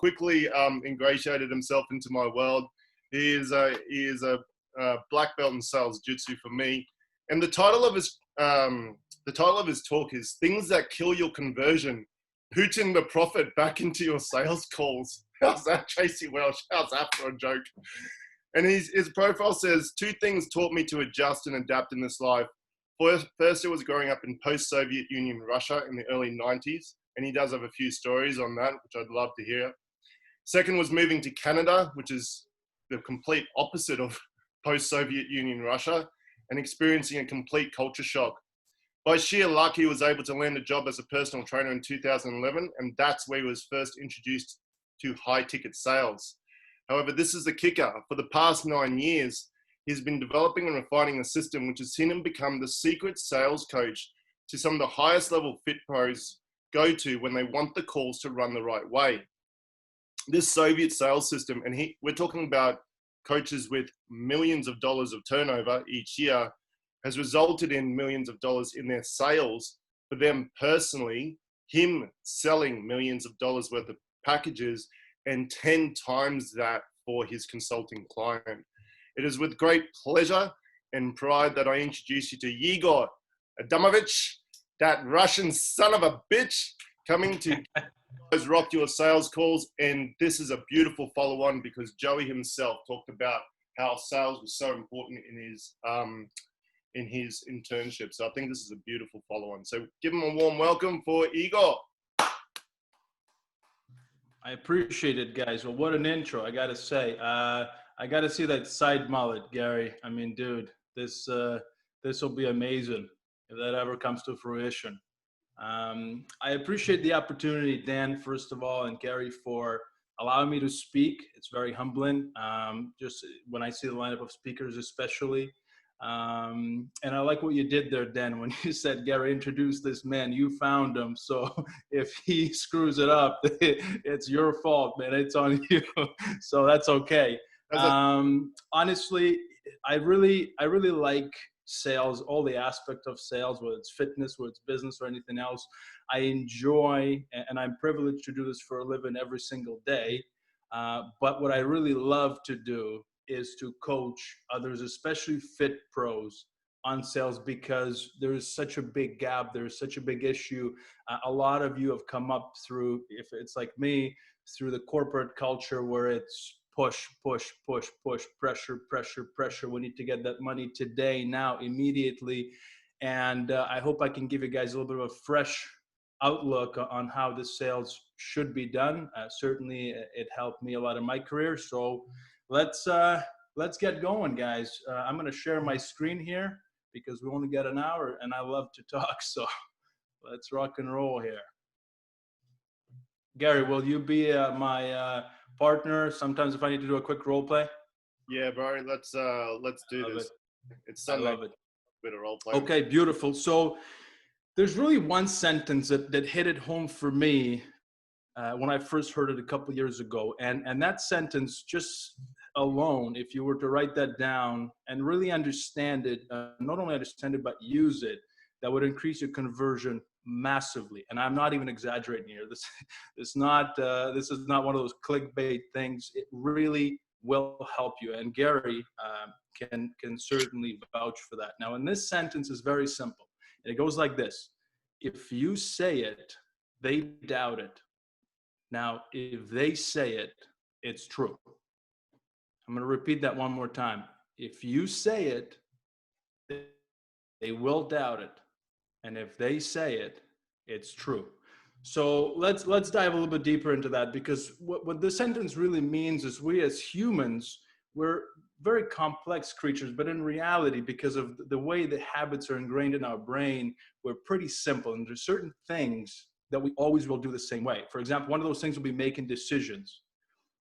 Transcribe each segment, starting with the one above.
quickly ingratiated himself into my world. He is a black belt in sales jitsu for me, and the title of his talk is "Things That Kill Your Conversion: Hooting the Profit Back into Your Sales Calls." How's that, Tracy Welsh? How's that for a joke? And his profile says, 2 things taught me to adjust and adapt in this life. First, it was growing up in post-Soviet Union Russia in the early 90s. And he does have a few stories on that, which I'd love to hear. Second was moving to Canada, which is the complete opposite of post-Soviet Union Russia, and experiencing a complete culture shock. By sheer luck, he was able to land a job as a personal trainer in 2011, and that's where he was first introduced to high-ticket sales. However, this is the kicker. For the past 9 years, he's been developing and refining a system which has seen him become the secret sales coach to some of the highest level fit pros go to when they want the calls to run the right way. This Soviet sales system, and we're talking about coaches with millions of dollars of turnover each year, has resulted in millions of dollars in their sales for them personally, him selling millions of dollars worth of packages and 10 times that for his consulting client. It is with great pleasure and pride that I introduce you to Yegor Adamovich, that Russian son of a bitch, coming to rock your sales calls. And this is a beautiful follow-on because Joey himself talked about how sales was so important in his internship. So I think this is a beautiful follow-on. So give him a warm welcome for Yegor. I appreciate it, guys. Well, what an intro, I got to say. I got to see that side mullet, Gary. I mean, dude, this will be amazing if that ever comes to fruition. I appreciate the opportunity, Dan, first of all, and Gary, for allowing me to speak. It's very humbling, just when I see the lineup of speakers especially. And I like what you did there, Dan, when you said, Gary, introduce this man, you found him. So if he screws it up, it's your fault, man. It's on you. So that's okay. Honestly, I really like sales, all the aspect of sales, whether it's fitness, whether it's business or anything else. I enjoy, and I'm privileged to do this for a living every single day. But what I really love to do is to coach others, especially fit pros, on sales, because there is such a big gap. There is such a big issue. A lot of you have come up through, if it's like me, through the corporate culture where it's push, push, push, push, pressure, pressure, pressure. We need to get that money today, now, immediately. And I hope I can give you guys a little bit of a fresh outlook on how the sales should be done. Certainly, it helped me a lot in my career. So let's get going, guys. I'm going to share my screen here because we only got an hour, and I love to talk. So let's rock and roll here. Gary, will you be my partner sometimes if I need to do a quick role play? Yeah, bro. Let's do this. It's Sunday. I love it. Bit of role play. Okay, beautiful. So there's really one sentence that hit it home for me when I first heard it a couple of years ago, and that sentence just alone, if you were to write that down and really understand it, not only understand it but use it, that would increase your conversion massively. And I'm not even exaggerating here. This is not one of those clickbait things. It really will help you. And Gary can certainly vouch for that. Now, in this sentence is very simple. And it goes like this: if you say it, they doubt it. Now, if they say it, it's true. I'm going to repeat that one more time. If you say it, they will doubt it. And if they say it, it's true. So let's dive a little bit deeper into that, because what this sentence really means is we as humans, we're very complex creatures, but in reality, because of the way the habits are ingrained in our brain, we're pretty simple. And there's certain things that we always will do the same way. For example, one of those things will be making decisions,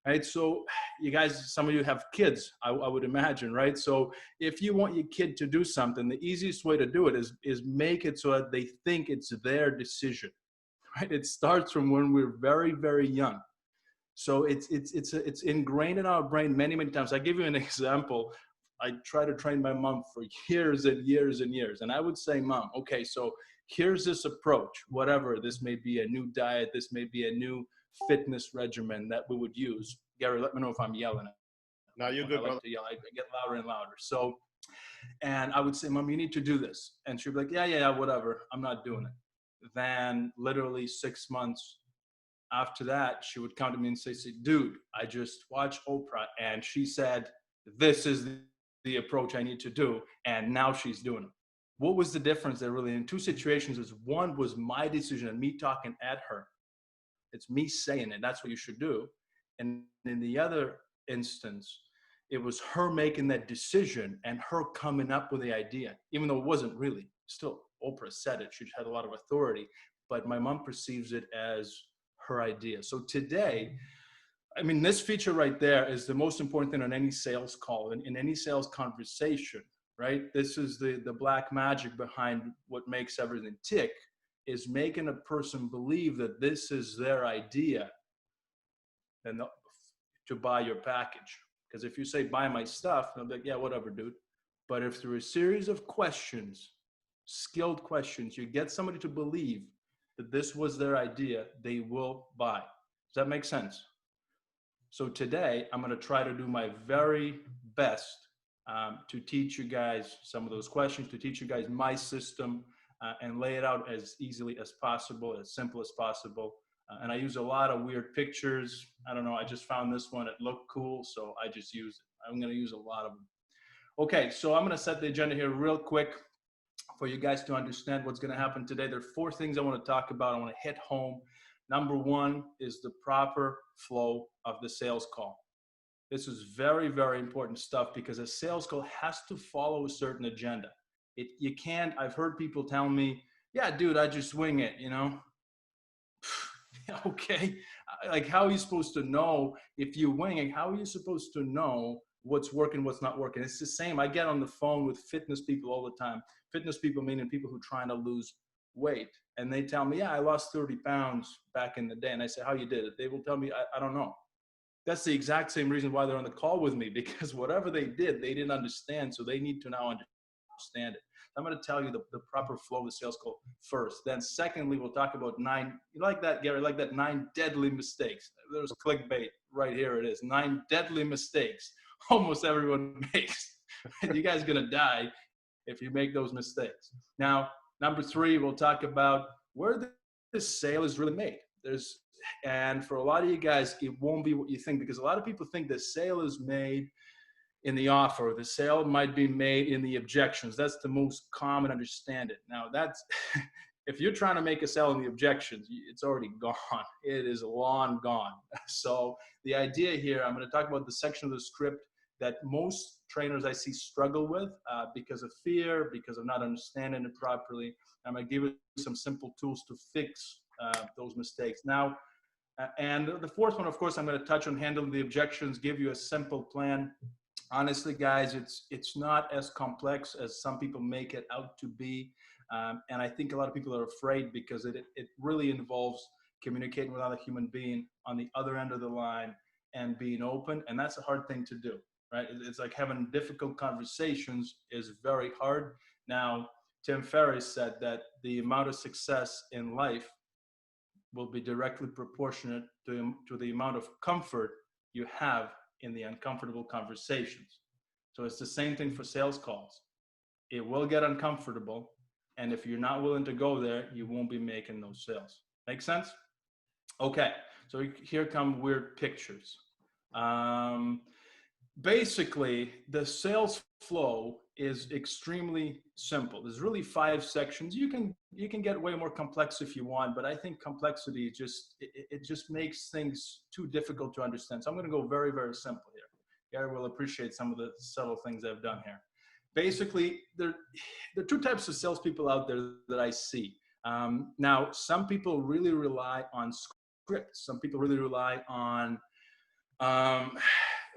right? So you guys, some of you have kids, I would imagine, right? So if you want your kid to do something, the easiest way to do it is make it so that they think it's their decision, right? It starts from when we're very, very young. So it's ingrained in our brain many, many times. I give you an example. I try to train my mom for years and years and years. And I would say, Mom, okay, so here's this approach, whatever. This may be a new diet. This may be a new fitness regimen that we would use. Gary, let me know if I'm yelling. No, you're When I good, like brother. to yell, I get louder and louder. So, and I would say, Mom, you need to do this. And she'd be like, yeah, whatever. I'm not doing it. Then literally 6 months after that, she would come to me and say, dude, I just watched Oprah and she said, this is the approach I need to do. And now she's doing it. What was the difference there really in two situations is one was my decision and me talking at her. It's me saying it. That's what you should do. And in the other instance, it was her making that decision and her coming up with the idea, even though it wasn't really. Still, Oprah said it. She had a lot of authority, but my mom perceives it as her idea. So today, I mean, this feature right there is the most important thing on any sales call and in any sales conversation, right? This is the black magic behind what makes everything tick, is making a person believe that this is their idea and to buy your package. Because if you say, buy my stuff, they'll be like, yeah, whatever, dude. But if through a series of questions, skilled questions, you get somebody to believe that this was their idea, they will buy. Does that make sense? So today, I'm going to try to do my very best to teach you guys some of those questions, to teach you guys my system, and lay it out as easily as possible, as simple as possible. And I use a lot of weird pictures. I don't know, I just found this one, it looked cool, so I just used it. I'm going to use a lot of them. Okay, so I'm going to set the agenda here real quick for you guys to understand what's going to happen today. There are 4 things I want to talk about. I want to hit home. Number 1 is the proper flow of the sales call. This is very, very important stuff because a sales call has to follow a certain agenda. You can't, I've heard people tell me, yeah, dude, I just wing it, you know? Okay, like how are you supposed to know if you wing it? How are you supposed to know what's working, what's not working? It's the same. I get on the phone with fitness people all the time. Fitness people meaning people who are trying to lose weight. And they tell me, yeah, I lost 30 pounds back in the day. And I say, how you did it? They will tell me, I don't know. That's the exact same reason why they're on the call with me, because whatever they did, they didn't understand. So they need to now understand it. I'm going to tell you the proper flow of the sales call first. Then secondly, we'll talk about 9, you like that, Gary, like that 9 deadly mistakes. There's clickbait right here. It is 9 deadly mistakes almost everyone makes. And you guys are going to die if you make those mistakes. Now, number 3, we'll talk about where this sale is really made. And for a lot of you guys, it won't be what you think, because a lot of people think the sale is made in the offer. The sale might be made in the objections. That's the most common understanding. Now, that's if you're trying to make a sale in the objections, it's already gone. It is long gone. So the idea here, I'm going to talk about the section of the script that most trainers I see struggle with because of fear, because of not understanding it properly. I'm going to give you some simple tools to fix those mistakes. Now, and the 4th one, of course, I'm going to touch on handling the objections, give you a simple plan. Honestly, guys, it's not as complex as some people make it out to be. And I think a lot of people are afraid because it really involves communicating with another human being on the other end of the line and being open. And that's a hard thing to do, right? It's like having difficult conversations is very hard. Now, Tim Ferriss said that the amount of success in life will be directly proportionate to the amount of comfort you have in the uncomfortable conversations. So it's the same thing for sales calls. It will get uncomfortable. And if you're not willing to go there, you won't be making those sales. Make sense? Okay, so here come weird pictures. Basically, the sales flow is extremely simple. There's really 5 sections. You can get way more complex if you want, but I think complexity just makes things too difficult to understand. So I'm going to go very, very simple here. Gary will appreciate some of the subtle things I've done here. Basically, there are 2 types of salespeople out there that I see. Now, some people really rely on scripts. Some people really rely on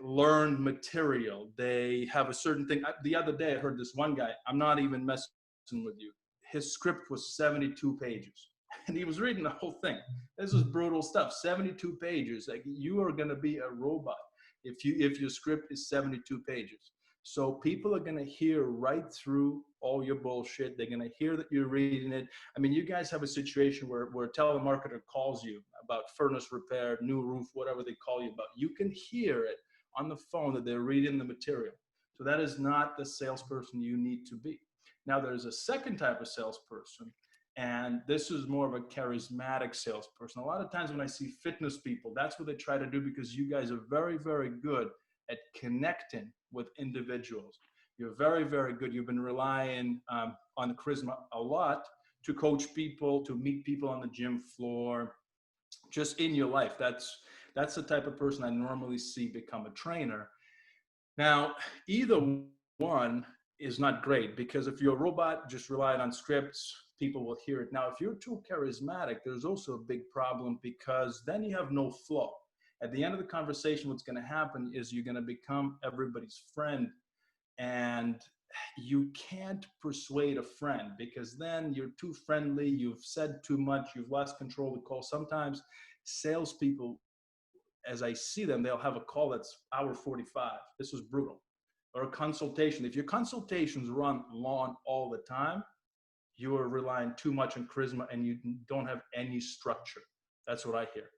learned material. They have a certain thing. The other day I heard this one guy, I'm not even messing with you, his script was 72 pages and he was reading the whole thing. This is brutal stuff. 72 pages. Like, you are going to be a robot if your script is 72 pages. So people are going to hear right through all your bullshit. They're going to hear that you're reading it. I mean, you guys have a situation where a telemarketer calls you about furnace repair, new roof, whatever they call you about. You can hear it on the phone that they're reading the material. So that is not the salesperson you need to be. Now, there's a second type of salesperson, and this is more of a charismatic salesperson. A lot of times when I see fitness people, that's what they try to do, because you guys are very, very good at connecting with individuals. You're very, very good. You've been relying on charisma a lot to coach people, to meet people on the gym floor, just in your life. That's the type of person I normally see become a trainer. Now, either one is not great, because if you're a robot just relying on scripts, people will hear it. Now, if you're too charismatic, there's also a big problem, because then you have no flow. At the end of the conversation, what's going to happen is you're going to become everybody's friend, and you can't persuade a friend, because then you're too friendly, you've said too much, you've lost control of the call. Sometimes salespeople, as I see them, they'll have a call that's hour 45. This is brutal. Or a consultation. If your consultations run long all the time, you are relying too much on charisma and you don't have any structure. That's what I hear.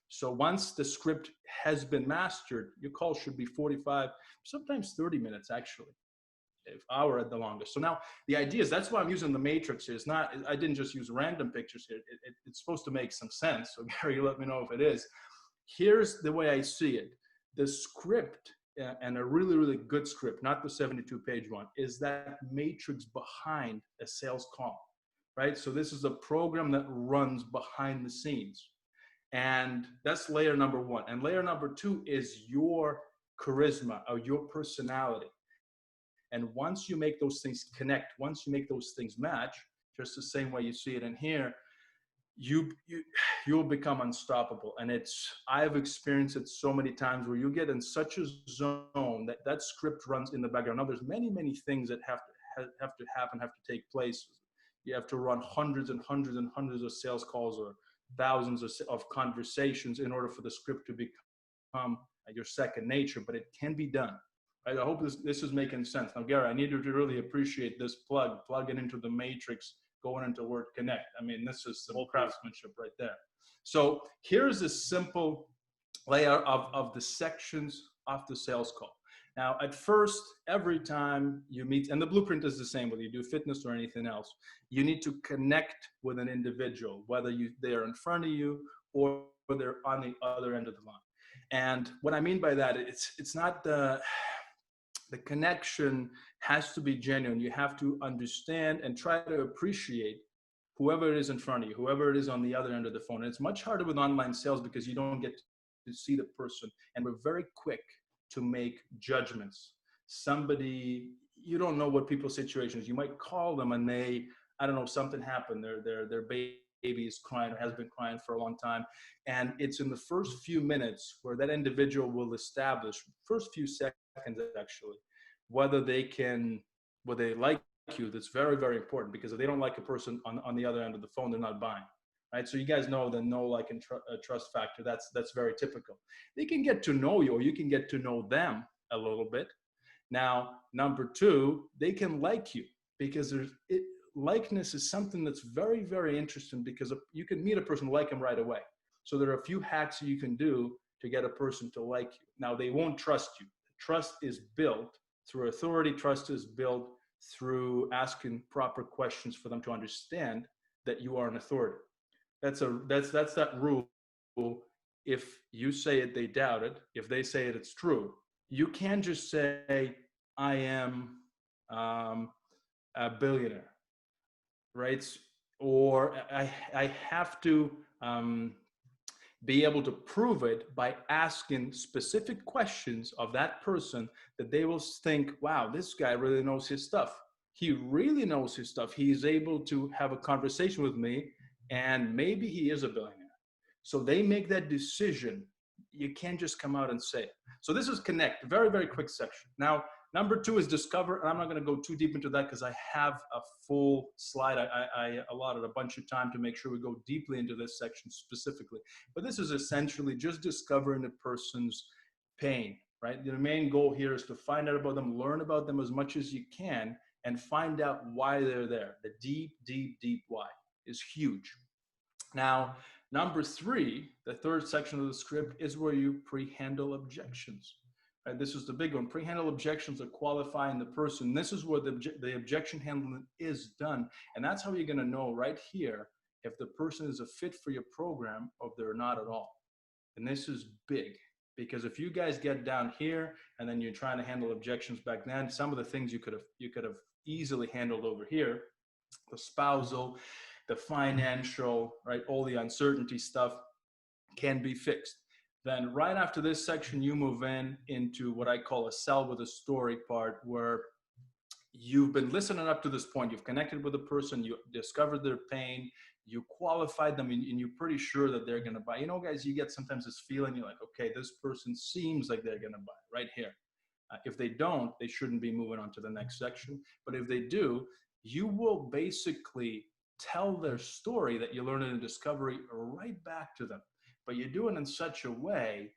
So once the script has been mastered, your call should be 45, sometimes 30 minutes actually, if hour at the longest. So now the idea is, that's why I'm using the matrix here. It's not, I didn't just use random pictures here. It's supposed to make some sense. So Gary, let me know if it is. Here's the way I see it. The script, and a really, really good script, not the 72-page one, is that matrix behind a sales call, right? So this is a program that runs behind the scenes. And that's layer number one. And layer number two is your charisma, or your personality. And once you make those things connect, once you make those things match, just the same way you see it in here, you'll become unstoppable. And I've experienced it so many times, where you get in such a zone that script runs in the background. Now, there's many, many things that have to happen, have to take place. You have to run hundreds and hundreds and hundreds of sales calls, or thousands of conversations, in order for the script to become your second nature, but it can be done. Right? I hope this is making sense. Now, Gary, I need you to really appreciate this plug it into the matrix, going into Word Connect. I mean, this is some craftsmanship right there. So here's a simple layout of the sections of the sales call. Now, at first, every time you meet, and the blueprint is the same whether you do fitness or anything else, you need to connect with an individual, whether they're in front of you or they're on the other end of the line. And what I mean by that, it's not the connection has to be genuine. You have to understand and try to appreciate whoever it is in front of you, whoever it is on the other end of the phone. And it's much harder with online sales, because you don't get to see the person, and we're very quick to make judgments. Somebody, you don't know what people's situation is. You might call them and I don't know, something happened. Their baby is crying, or has been crying for a long time. And it's in the first few minutes where that individual will establish, first few seconds actually, whether they like you. That's very, very important, because if they don't like a person on the other end of the phone, they're not buying. Right? So you guys know the know, like, and trust factor. That's very typical. They can get to know you, or you can get to know them a little bit. Now, number two, they can like you, because likeness is something that's very, very interesting, because you can meet a person, like them right away. So there are a few hacks you can do to get a person to like you. Now, they won't trust you. Trust is built through authority. Trust is built through asking proper questions for them to understand that you are an authority. That's that rule. If you say it, they doubt it. If they say it, it's true. You can't just say, I am a billionaire, right? Or I have to be able to prove it by asking specific questions of that person, that they will think, wow, this guy really knows his stuff. He really knows his stuff. He's able to have a conversation with me, and maybe he is a billionaire. So they make that decision. You can't just come out and say it. So this is connect, very, very quick section. Now, number two is discover, and I'm not going to go too deep into that, because I have a full slide. I allotted a bunch of time to make sure we go deeply into this section specifically. But this is essentially just discovering a person's pain. right? The main goal here is to find out about them, learn about them as much as you can, and find out why they're there. The deep, deep, deep why is huge. Now, number three, the third section of the script is where you pre-handle objections. Right? This is the big one. Pre-handle objections are qualifying the person. This is where the objection handling is done. And that's how you're going to know right here if the person is a fit for your program or if they're not at all. And this is big, because if you guys get down here and then you're trying to handle objections back then, some of the things you could have easily handled over here, the spousal, the financial, right, all the uncertainty stuff can be fixed. Then right after this section, you move into what I call a sell with a story part, where you've been listening up to this point, you've connected with the person, you discovered their pain, you qualified them, and you're pretty sure that they're going to buy. You know, guys, you get sometimes this feeling, you're like, okay, this person seems like they're going to buy right here. If they don't, they shouldn't be moving on to the next section. But if they do, you will basically tell their story that you learned in discovery right back to them. But you do it in such a way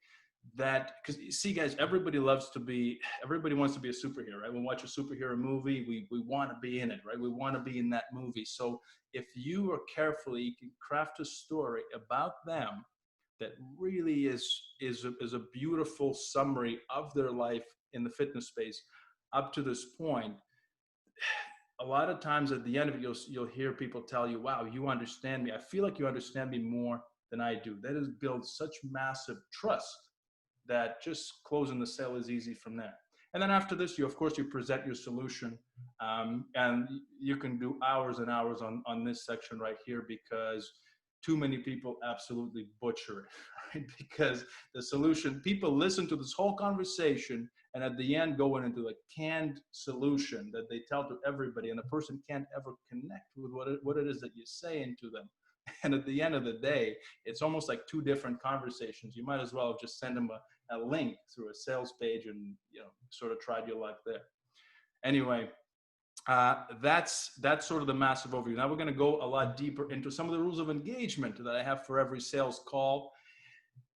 that, because you see, guys, everybody wants to be a superhero, right? We watch a superhero movie, we want to be in it, right? We want to be in that movie. So if you are carefully, you can craft a story about them that really is a beautiful summary of their life in the fitness space up to this point. A lot of times at the end of it, you'll hear people tell you, wow, you understand me. I feel like you understand me more than I do. That has built such massive trust that just closing the sale is easy from there. And then after this, you present your solution, and you can do hours and hours on this section right here, because too many people absolutely butcher it, right? Because the solution, people listen to this whole conversation and at the end go into a canned solution that they tell to everybody, and the person can't ever connect with what it is that you're saying to them. And at the end of the day, it's almost like two different conversations. You might as well just send them a link through a sales page and, sort of tried your luck there. Anyway, that's sort of the massive overview. Now we're going to go a lot deeper into some of the rules of engagement that I have for every sales call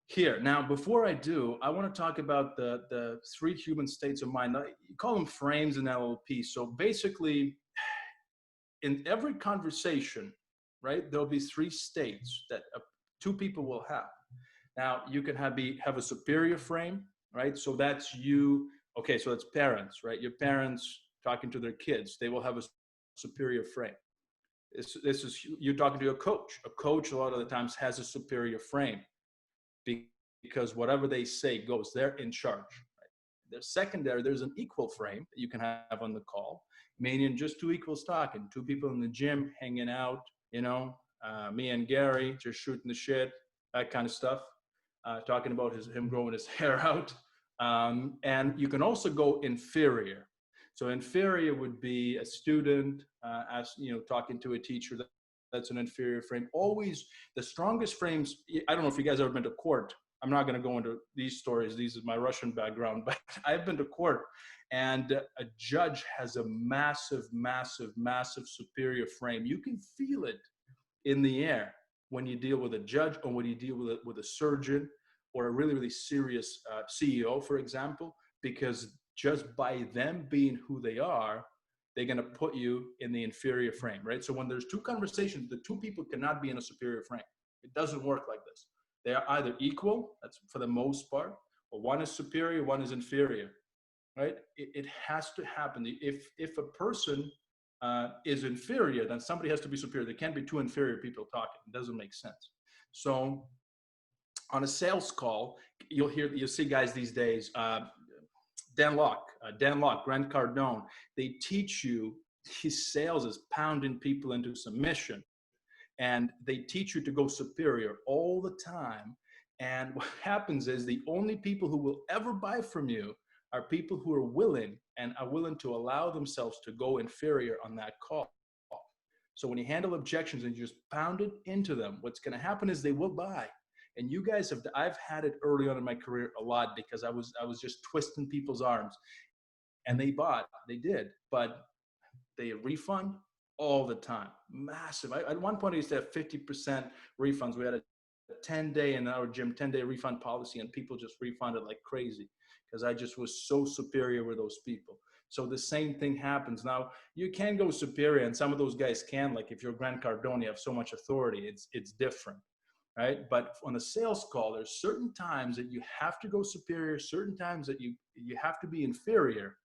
here. Now, before I do, I want to talk about the three human states of mind. You call them frames in NLP. So basically, in every conversation, right, there'll be three states that two people will have. Now, you can have a superior frame, right? So that's you. Okay, so that's parents, right? Your parents talking to their kids, they will have a superior frame. This is you're talking to a coach. A coach a lot of the times has a superior frame because whatever they say goes. They're in charge. Right? There's secondary. There's an equal frame that you can have on the call, meaning just two equals talking, two people in the gym hanging out. Me and Gary just shooting the shit, that kind of stuff. Talking about him growing his hair out. And you can also go inferior. So inferior would be a student, talking to a teacher. That's an inferior frame. Always the strongest frames. I don't know if you guys have ever been to court. I'm not going to go into these stories. These is my Russian background, but I've been to court, and a judge has a massive, massive, massive superior frame. You can feel it in the air when you deal with a judge, or when you deal with a surgeon, or a really, really serious CEO, for example, because just by them being who they are, they're going to put you in the inferior frame, right? So when there's two conversations, the two people cannot be in a superior frame. It doesn't work like this. They are either equal, that's for the most part, or one is superior, one is inferior, right? It has to happen. If a person is inferior, then somebody has to be superior. There can't be two inferior people talking. It doesn't make sense. So on a sales call, you'll see guys these days, Dan Locke, Grant Cardone, they teach you his sales is pounding people into submission. And they teach you to go superior all the time. And what happens is the only people who will ever buy from you are people who are willing to allow themselves to go inferior on that call. So when you handle objections and you just pound it into them, what's going to happen is they will buy. And you guys I've had it early on in my career a lot, because I was just twisting people's arms, and they bought, they did, but they refund all the time, massive. At one point I used to have 50% refunds. We had a 10-day in our gym, 10-day refund policy, and people just refunded like crazy because I just was so superior with those people. So the same thing happens. Now, you can go superior, and some of those guys can, like if you're Grant Cardone, you have so much authority, it's different, right? But on a sales call, there's certain times that you have to go superior, certain times that you have to be inferior.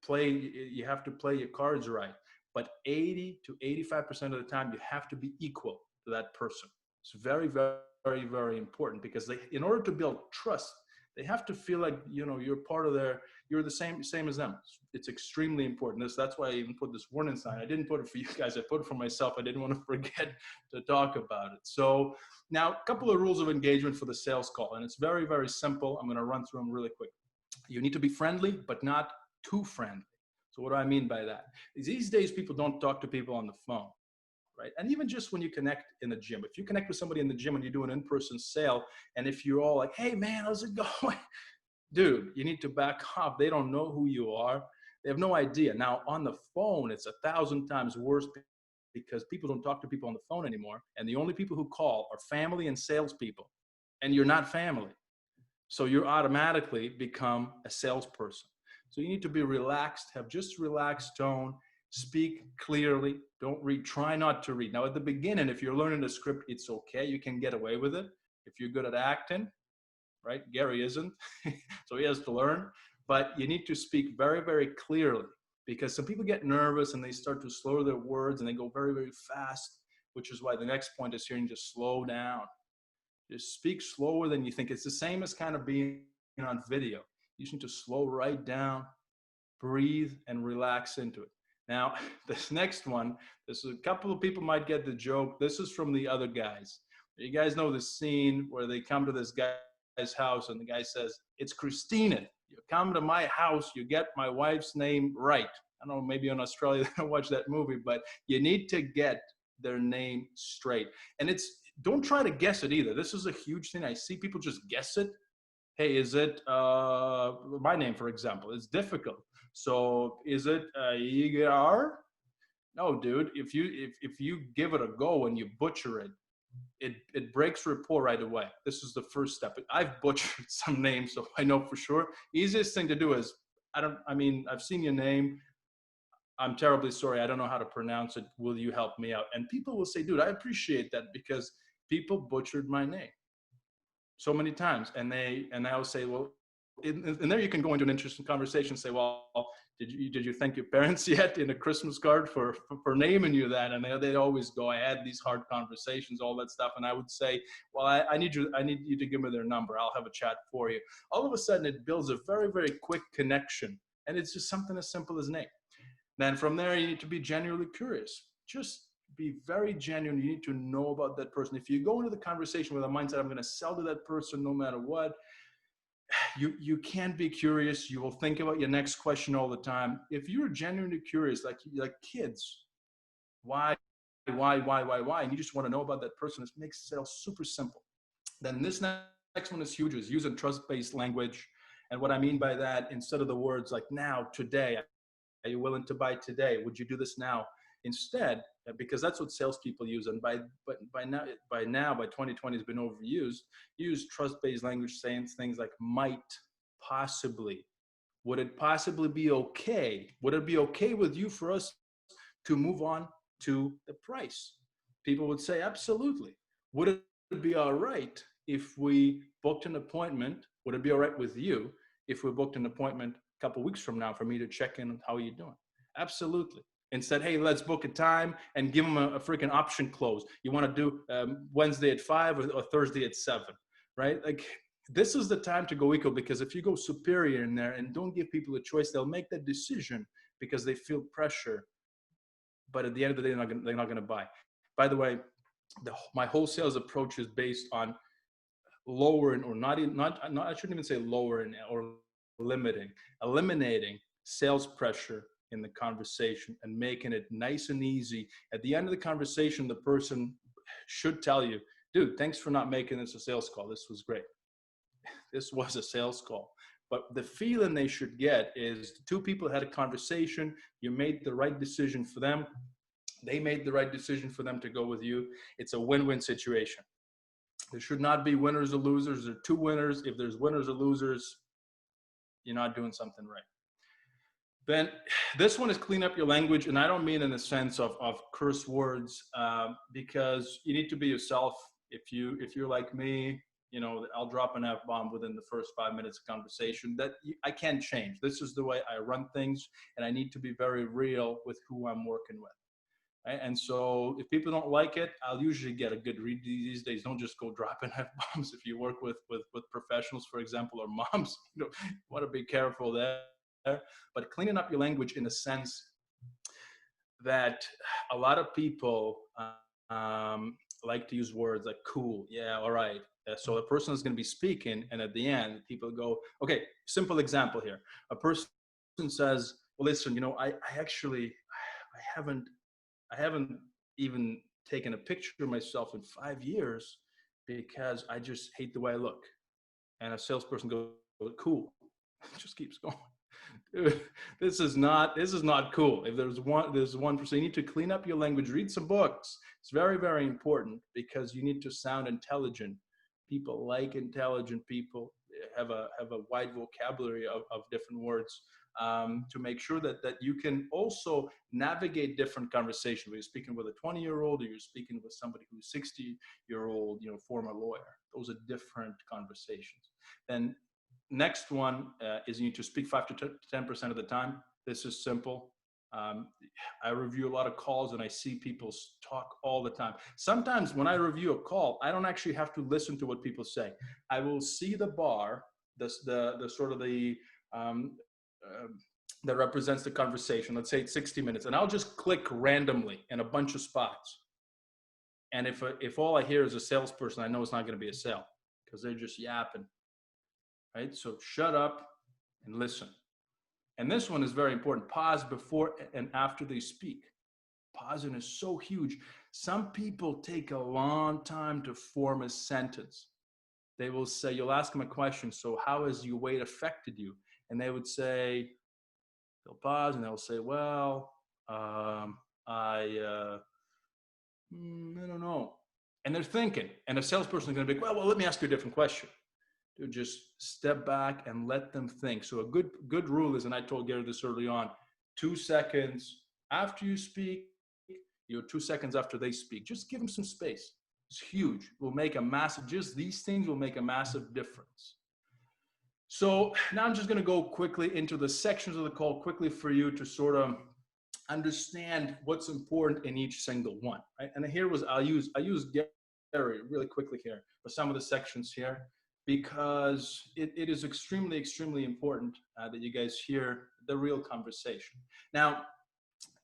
You have to play your cards right. But 80 to 85% of the time, you have to be equal to that person. It's very, very, very, very important because in order to build trust, they have to feel like, you're part of you're the same as them. It's extremely important. That's why I even put this warning sign. I didn't put it for you guys. I put it for myself. I didn't want to forget to talk about it. So now a couple of rules of engagement for the sales call, and it's very, very simple. I'm going to run through them really quick. You need to be friendly, but not too friendly. So what do I mean by that? These days, people don't talk to people on the phone. Right? And even just when you connect in the gym, if you connect with somebody in the gym and you do an in-person sale, and if you're all like, hey man, how's it going? Dude, you need to back off. They don't know who you are. They have no idea. Now on the phone, it's 1,000 times worse because people don't talk to people on the phone anymore. And the only people who call are family and salespeople. And you're not family. So you automatically become a salesperson. So you need to be relaxed, have just relaxed tone, speak clearly, don't read, try not to read. Now at the beginning, if you're learning the script, it's okay, you can get away with it. If you're good at acting, right? Gary isn't, so he has to learn, but you need to speak very, very clearly because some people get nervous and they start to slow their words and they go very, very fast, which is why the next point is hearing just slow down. Just speak slower than you think. It's the same as kind of being on video. You just need to slow right down, breathe, and relax into it. Now, this next one, this is a couple of people might get the joke. This is from The Other Guys. You guys know the scene where they come to this guy's house and the guy says, it's Christina. You come to my house, you get my wife's name right. I don't know, maybe in Australia they don't watch that movie, but you need to get their name straight. And don't try to guess it either. This is a huge thing. I see people just guess it. Hey, is it my name, for example? It's difficult. So is it Yegor? No, dude. If you give it a go and you butcher it, it breaks rapport right away. This is the first step. I've butchered some names, so I know for sure. Easiest thing to do is I've seen your name. I'm terribly sorry. I don't know how to pronounce it. Will you help me out? And people will say, dude, I appreciate that because people butchered my name so many times. And I will say, well, and there you can go into an interesting conversation, say, well, did you thank your parents yet in a Christmas card for naming you that? And they'd always go, I had these hard conversations, all that stuff. And I would say, well, I need you to give me their number. I'll have a chat for you. All of a sudden it builds a very, very quick connection. And it's just something as simple as name. Then from there, you need to be genuinely curious. Just be very genuine. You need to know about that person. If you go into the conversation with a mindset, I'm going to sell to that person no matter what, you can't be curious. You will think about your next question all the time. If you're genuinely curious, like kids, why, and you just want to know about that person, it makes sales super simple. Then this next one is huge, is using trust-based language. And what I mean by that, instead of the words like now, today, are you willing to buy today? Would you do this now? Instead, because that's what salespeople use, and by now, 2020 has been overused. Use trust-based language, saying things like might, possibly, would it possibly be okay? Would it be okay with you for us to move on to the price? People would say absolutely. Would it be all right if we booked an appointment? Would it be all right with you if we booked an appointment a couple of weeks from now for me to check in on how you're doing? Absolutely. Instead, hey, let's book a time and give them a freaking option close. You want to do Wednesday at 5 or Thursday at 7, right? Like, this is the time to go equal, because if you go superior in there and don't give people a choice, they'll make that decision because they feel pressure. But at the end of the day, they're not going to buy. By the way, my whole sales approach is based on lowering, or I shouldn't even say lowering or eliminating sales pressure in the conversation and making it nice and easy. At the end of the conversation, the person should tell you, dude, thanks for not making this a sales call. This was great. This was a sales call. But the feeling they should get is two people had a conversation. You made the right decision for them. They made the right decision for them to go with you. It's a win-win situation. There should not be winners or losers. There are two winners. If there's winners or losers, you're not doing something right. Then this one is clean up your language. And I don't mean in the sense of curse words, because you need to be yourself. If you're like me, I'll drop an F-bomb within the first 5 minutes of conversation. I can't change. This is the way I run things, and I need to be very real with who I'm working with. Right? And so if people don't like it, I'll usually get a good read these days. Don't just go dropping F-bombs if you work with professionals, for example, or moms. You want to be careful there. But cleaning up your language in a sense that a lot of people like to use words like cool, yeah, all right. So a person is going to be speaking, and at the end, people go, okay, simple example here. A person says, well, listen, I haven't even taken a picture of myself in 5 years because I just hate the way I look. And a salesperson goes, cool. It just keeps going. Dude, this is not cool. If there's one person, you need to clean up your language, read some books. It's very, very important because you need to sound intelligent. People like intelligent people, have a wide vocabulary of different words, to make sure that you can also navigate different conversations. Whether you're speaking with a 20-year-old or you're speaking with somebody who's 60-year-old, former lawyer. Those are different conversations. Then next one is you need to speak 5 to 10% of the time. This is simple. I review a lot of calls and I see people talk all the time. Sometimes when I review a call, I don't actually have to listen to what people say. I will see the bar, the sort of the that represents the conversation. Let's say it's 60 minutes, and I'll just click randomly in a bunch of spots. And if all I hear is a salesperson, I know it's not going to be a sale because they're just yapping. Right? So shut up and listen. And this one is very important. Pause before and after they speak. Pausing is so huge. Some people take a long time to form a sentence. They will say, you'll ask them a question. So how has your weight affected you? And they would say, they'll pause and they'll say, well, I don't know. And they're thinking. And a salesperson is going to be, well, let me ask you a different question. To just step back and let them think. So a good rule is, and I told Gary this early on, 2 seconds after you speak, 2 seconds after they speak. Just give them some space. It's huge. Just these things will make a massive difference. So now I'm just going to go quickly into the sections of the call quickly for you to sort of understand what's important in each single one. Right? And I'll use Gary really quickly here for some of the sections here, because it is extremely, extremely important that you guys hear the real conversation. Now,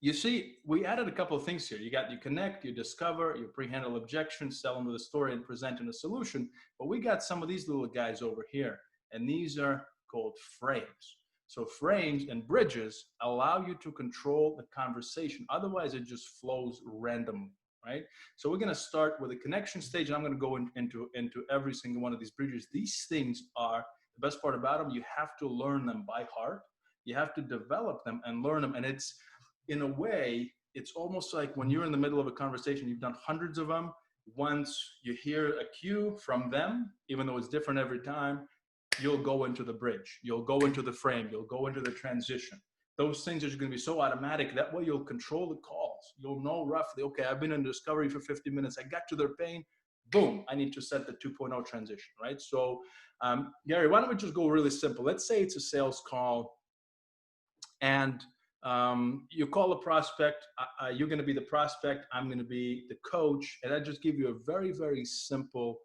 you see, we added a couple of things here. You connect, you discover, you pre-handle objections, sell them with a story, and present in a solution. But we got some of these little guys over here, and these are called frames. So frames and bridges allow you to control the conversation. Otherwise, it just flows randomly. Right? So we're going to start with a connection stage, and I'm going to go into every single one of these bridges. These things are the best part about them. You have to learn them by heart. You have to develop them and learn them. And it's, in a way, it's almost like when you're in the middle of a conversation, you've done hundreds of them. Once you hear a cue from them, even though it's different every time, you'll go into the bridge. You'll go into the frame. You'll go into the transition. Those things are going to be so automatic. That way you'll control the calls. You'll know roughly, okay, I've been in discovery for 50 minutes. I got to their pain. Boom, I need to set the 2.0 transition, right? So, Gary, why don't we just go really simple? Let's say it's a sales call, and you call a prospect. You're going to be the prospect. I'm going to be the coach. And I just give you a very, very simple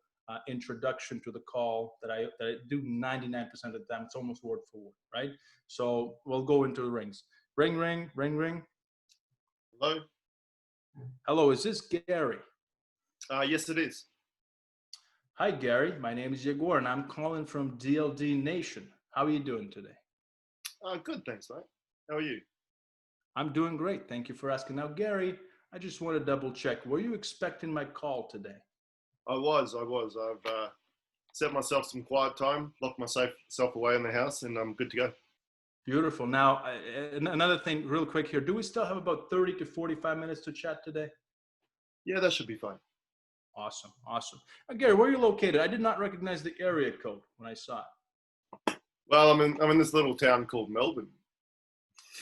introduction to the call that I do 99% of the time. It's almost word for word, right? So we'll go into the rings. Ring, ring, ring, ring. Hello. Hello, is this Gary? Yes, it is. Hi, Gary. My name is Yegor, and I'm calling from DLD Nation. How are you doing today? Good, thanks, mate. How are you? I'm doing great. Thank you for asking. Now, Gary, I just want to double check. Were you expecting my call today? I was. I've set myself some quiet time, locked myself away in the house, and I'm good to go. Beautiful. Now, another thing real quick here. Do we still have about 30 to 45 minutes to chat today? Yeah, that should be fine. Awesome. Awesome. Gary, where are you located? I did not recognize the area code when I saw it. Well, I'm in this little town called Melbourne.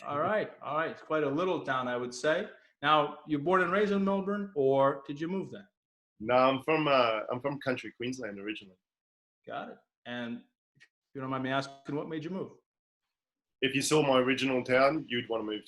All right. All right. It's quite a little town, I would say. Now, you're born and raised in Melbourne, or did you move there? No, I'm from country Queensland originally. Got it. And if you don't mind me asking, what made you move? If you saw my original town, you'd want to move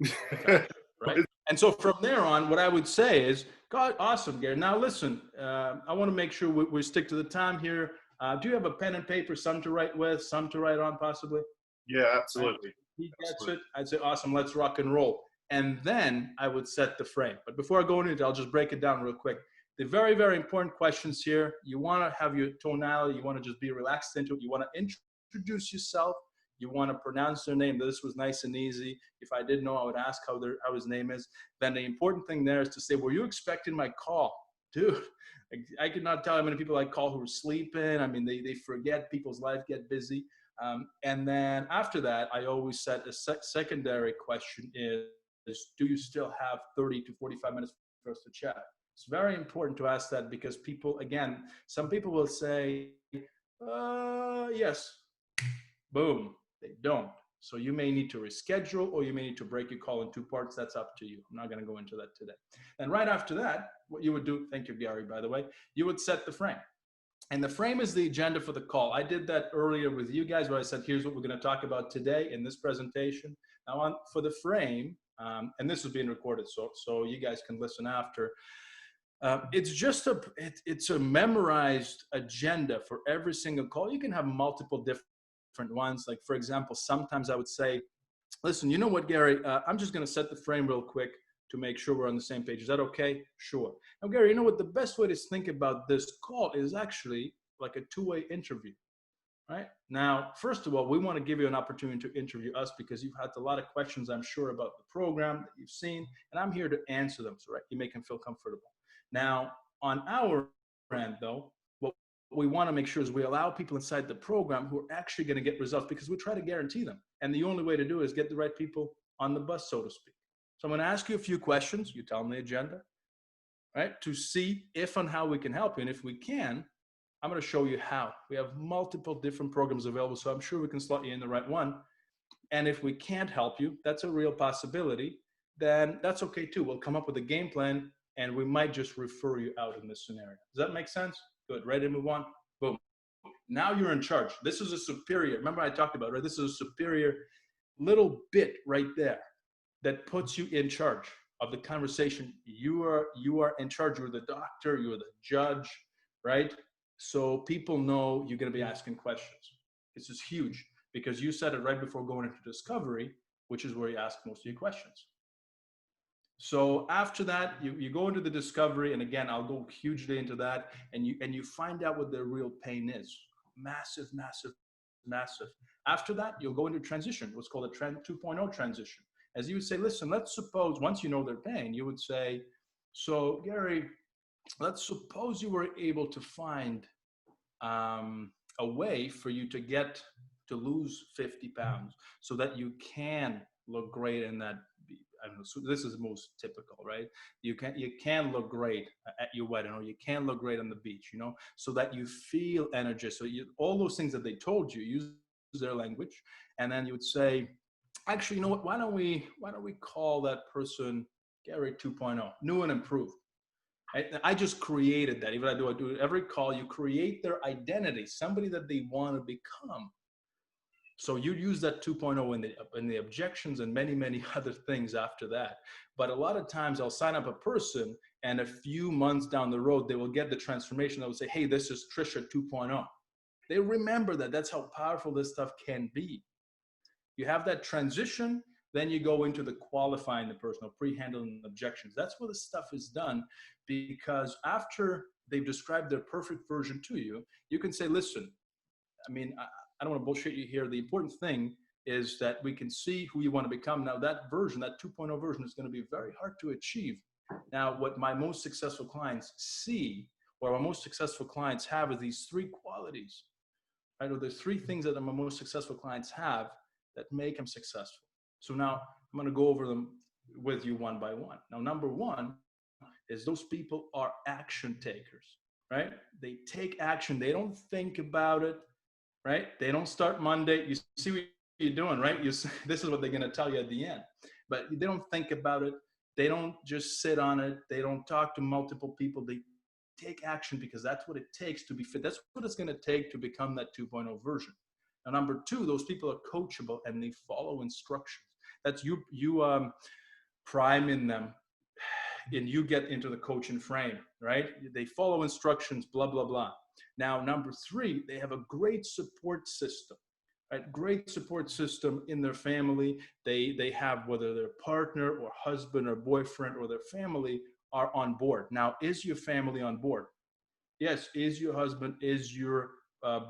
Gotcha, to. right? And so from there on, what I would say is, God, awesome, Gary. Now listen, I want to make sure we stick to the time here. Do you have a pen and paper, some to write with, some to write on possibly? Yeah, Right? absolutely. He gets Absolutely. it. I'd say, awesome, let's rock and roll. And then I would set the frame. But before I go into it, I'll just break it down real quick. The very, very important questions here, you want to have your tonality. You want to just be relaxed into it. You want to introduce yourself. You want to pronounce their name. This was nice and easy. If I didn't know, I would ask how his name is. Then the important thing there is to say, were you expecting my call? Dude, I could not tell how many people I call who are sleeping. I mean, they forget, people's life get busy. And then after that, I always set a secondary question is, do you still have 30 to 45 minutes for us to chat? It's very important to ask that because people, again, some people will say, yes, boom, they don't. So you may need to reschedule or you may need to break your call in two parts. That's up to you. I'm not going to go into that today. And right after that, what you would do, thank you, Gary, by the way, you would set the frame. And the frame is the agenda for the call. I did that earlier with you guys where I said, here's what we're going to talk about today in this presentation. Now for the frame, and this is being recorded, so you guys can listen after. It's a memorized agenda for every single call. You can have multiple different ones. Like for example, sometimes I would say, listen, you know what, Gary, I'm just going to set the frame real quick to make sure we're on the same page. Is that okay? Sure. Now, Gary, you know what? The best way to think about this call is actually like a two-way interview, right? Now, first of all, we want to give you an opportunity to interview us because you've had a lot of questions, I'm sure, about the program that you've seen, and I'm here to answer them, so right, you make them feel comfortable. Now, on our end, though, what we want to make sure is we allow people inside the program who are actually going to get results because we try to guarantee them. And the only way to do it is get the right people on the bus, so to speak. So I'm going to ask you a few questions. You tell them the agenda, right? To see if and how we can help you. And if we can, I'm going to show you how. We have multiple different programs available, so I'm sure we can slot you in the right one. And if we can't help you, that's a real possibility, then that's okay too. We'll come up with a game plan and we might just refer you out in this scenario. Does that make sense? Good. Ready to move on? Boom. Now you're in charge. This is a superior. Remember I talked about, right? This is a superior little bit right there that puts you in charge of the conversation. You are in charge. You're the doctor, you're the judge, right? So people know you're going to be asking questions. This is huge because you said it right before going into discovery, which is where you ask most of your questions. So after that, you go into the discovery, and again, I'll go hugely into that, and you find out what their real pain is. Massive, massive, massive. After that, you'll go into transition, what's called a 2.0 transition. As you would say, listen, let's suppose, once you know their pain, you would say, so Gary, let's suppose you were able to find a way for you to lose 50 pounds so that you can look great in that. I don't know, so this is most typical, right? You can look great at your wedding, or you can look great on the beach, so that you feel energy. So all those things that they told you, use their language, and then you would say, actually, you know what? Why don't we call that person Gary 2.0, new and improved? I just created that. Even I do every call. You create their identity, somebody that they want to become. So you use that 2.0 in the objections and many, many other things after that. But a lot of times I'll sign up a person and a few months down the road, they will get the transformation. They will say, hey, this is Trisha 2.0. They remember that. That's how powerful this stuff can be. You have that transition, then you go into the qualifying the person, or pre-handling objections. That's where the stuff is done, because after they've described their perfect version to you, you can say, listen, I mean, I don't want to bullshit you here. The important thing is that we can see who you want to become. Now that version, that 2.0 version, is going to be very hard to achieve. Now, what my most successful clients see, or my most successful clients have, is these three qualities, right? Or there's three things that my most successful clients have that make them successful. So now I'm going to go over them with you one by one. Now, number one is those people are action takers, right? They take action. They don't think about it, right? They don't start Monday. You see what you're doing, right? This is what they're going to tell you at the end. But they don't think about it. They don't just sit on it. They don't talk to multiple people. They take action because that's what it takes to be fit. That's what it's going to take to become that 2.0 version. Now, number two, those people are coachable and they follow instructions. That's you prime in them and you get into the coaching frame, right? They follow instructions, blah, blah, blah. Now, number three, they have a great support system, right? Great support system in their family. They have, whether their partner or husband or boyfriend or their family are on board. Now, is your family on board? Yes. Is your husband, is your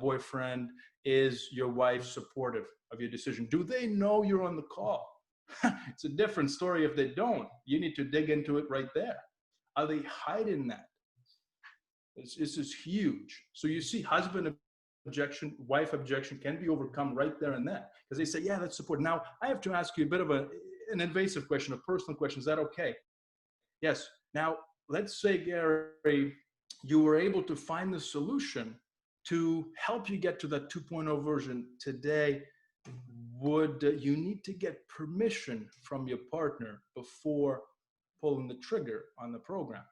boyfriend, is your wife supportive of your decision? Do they know you're on the call? It's a different story if they don't. You need to dig into it right there. Are they hiding that? This is huge. So you see husband objection, wife objection can be overcome right there and then. Because they say, yeah, that's support. Now, I have to ask you a bit of an invasive question, a personal question. Is that okay? Yes. Now, let's say, Gary, you were able to find the solution to help you get to that 2.0 version today. Would you need to get permission from your partner before pulling the trigger on the program?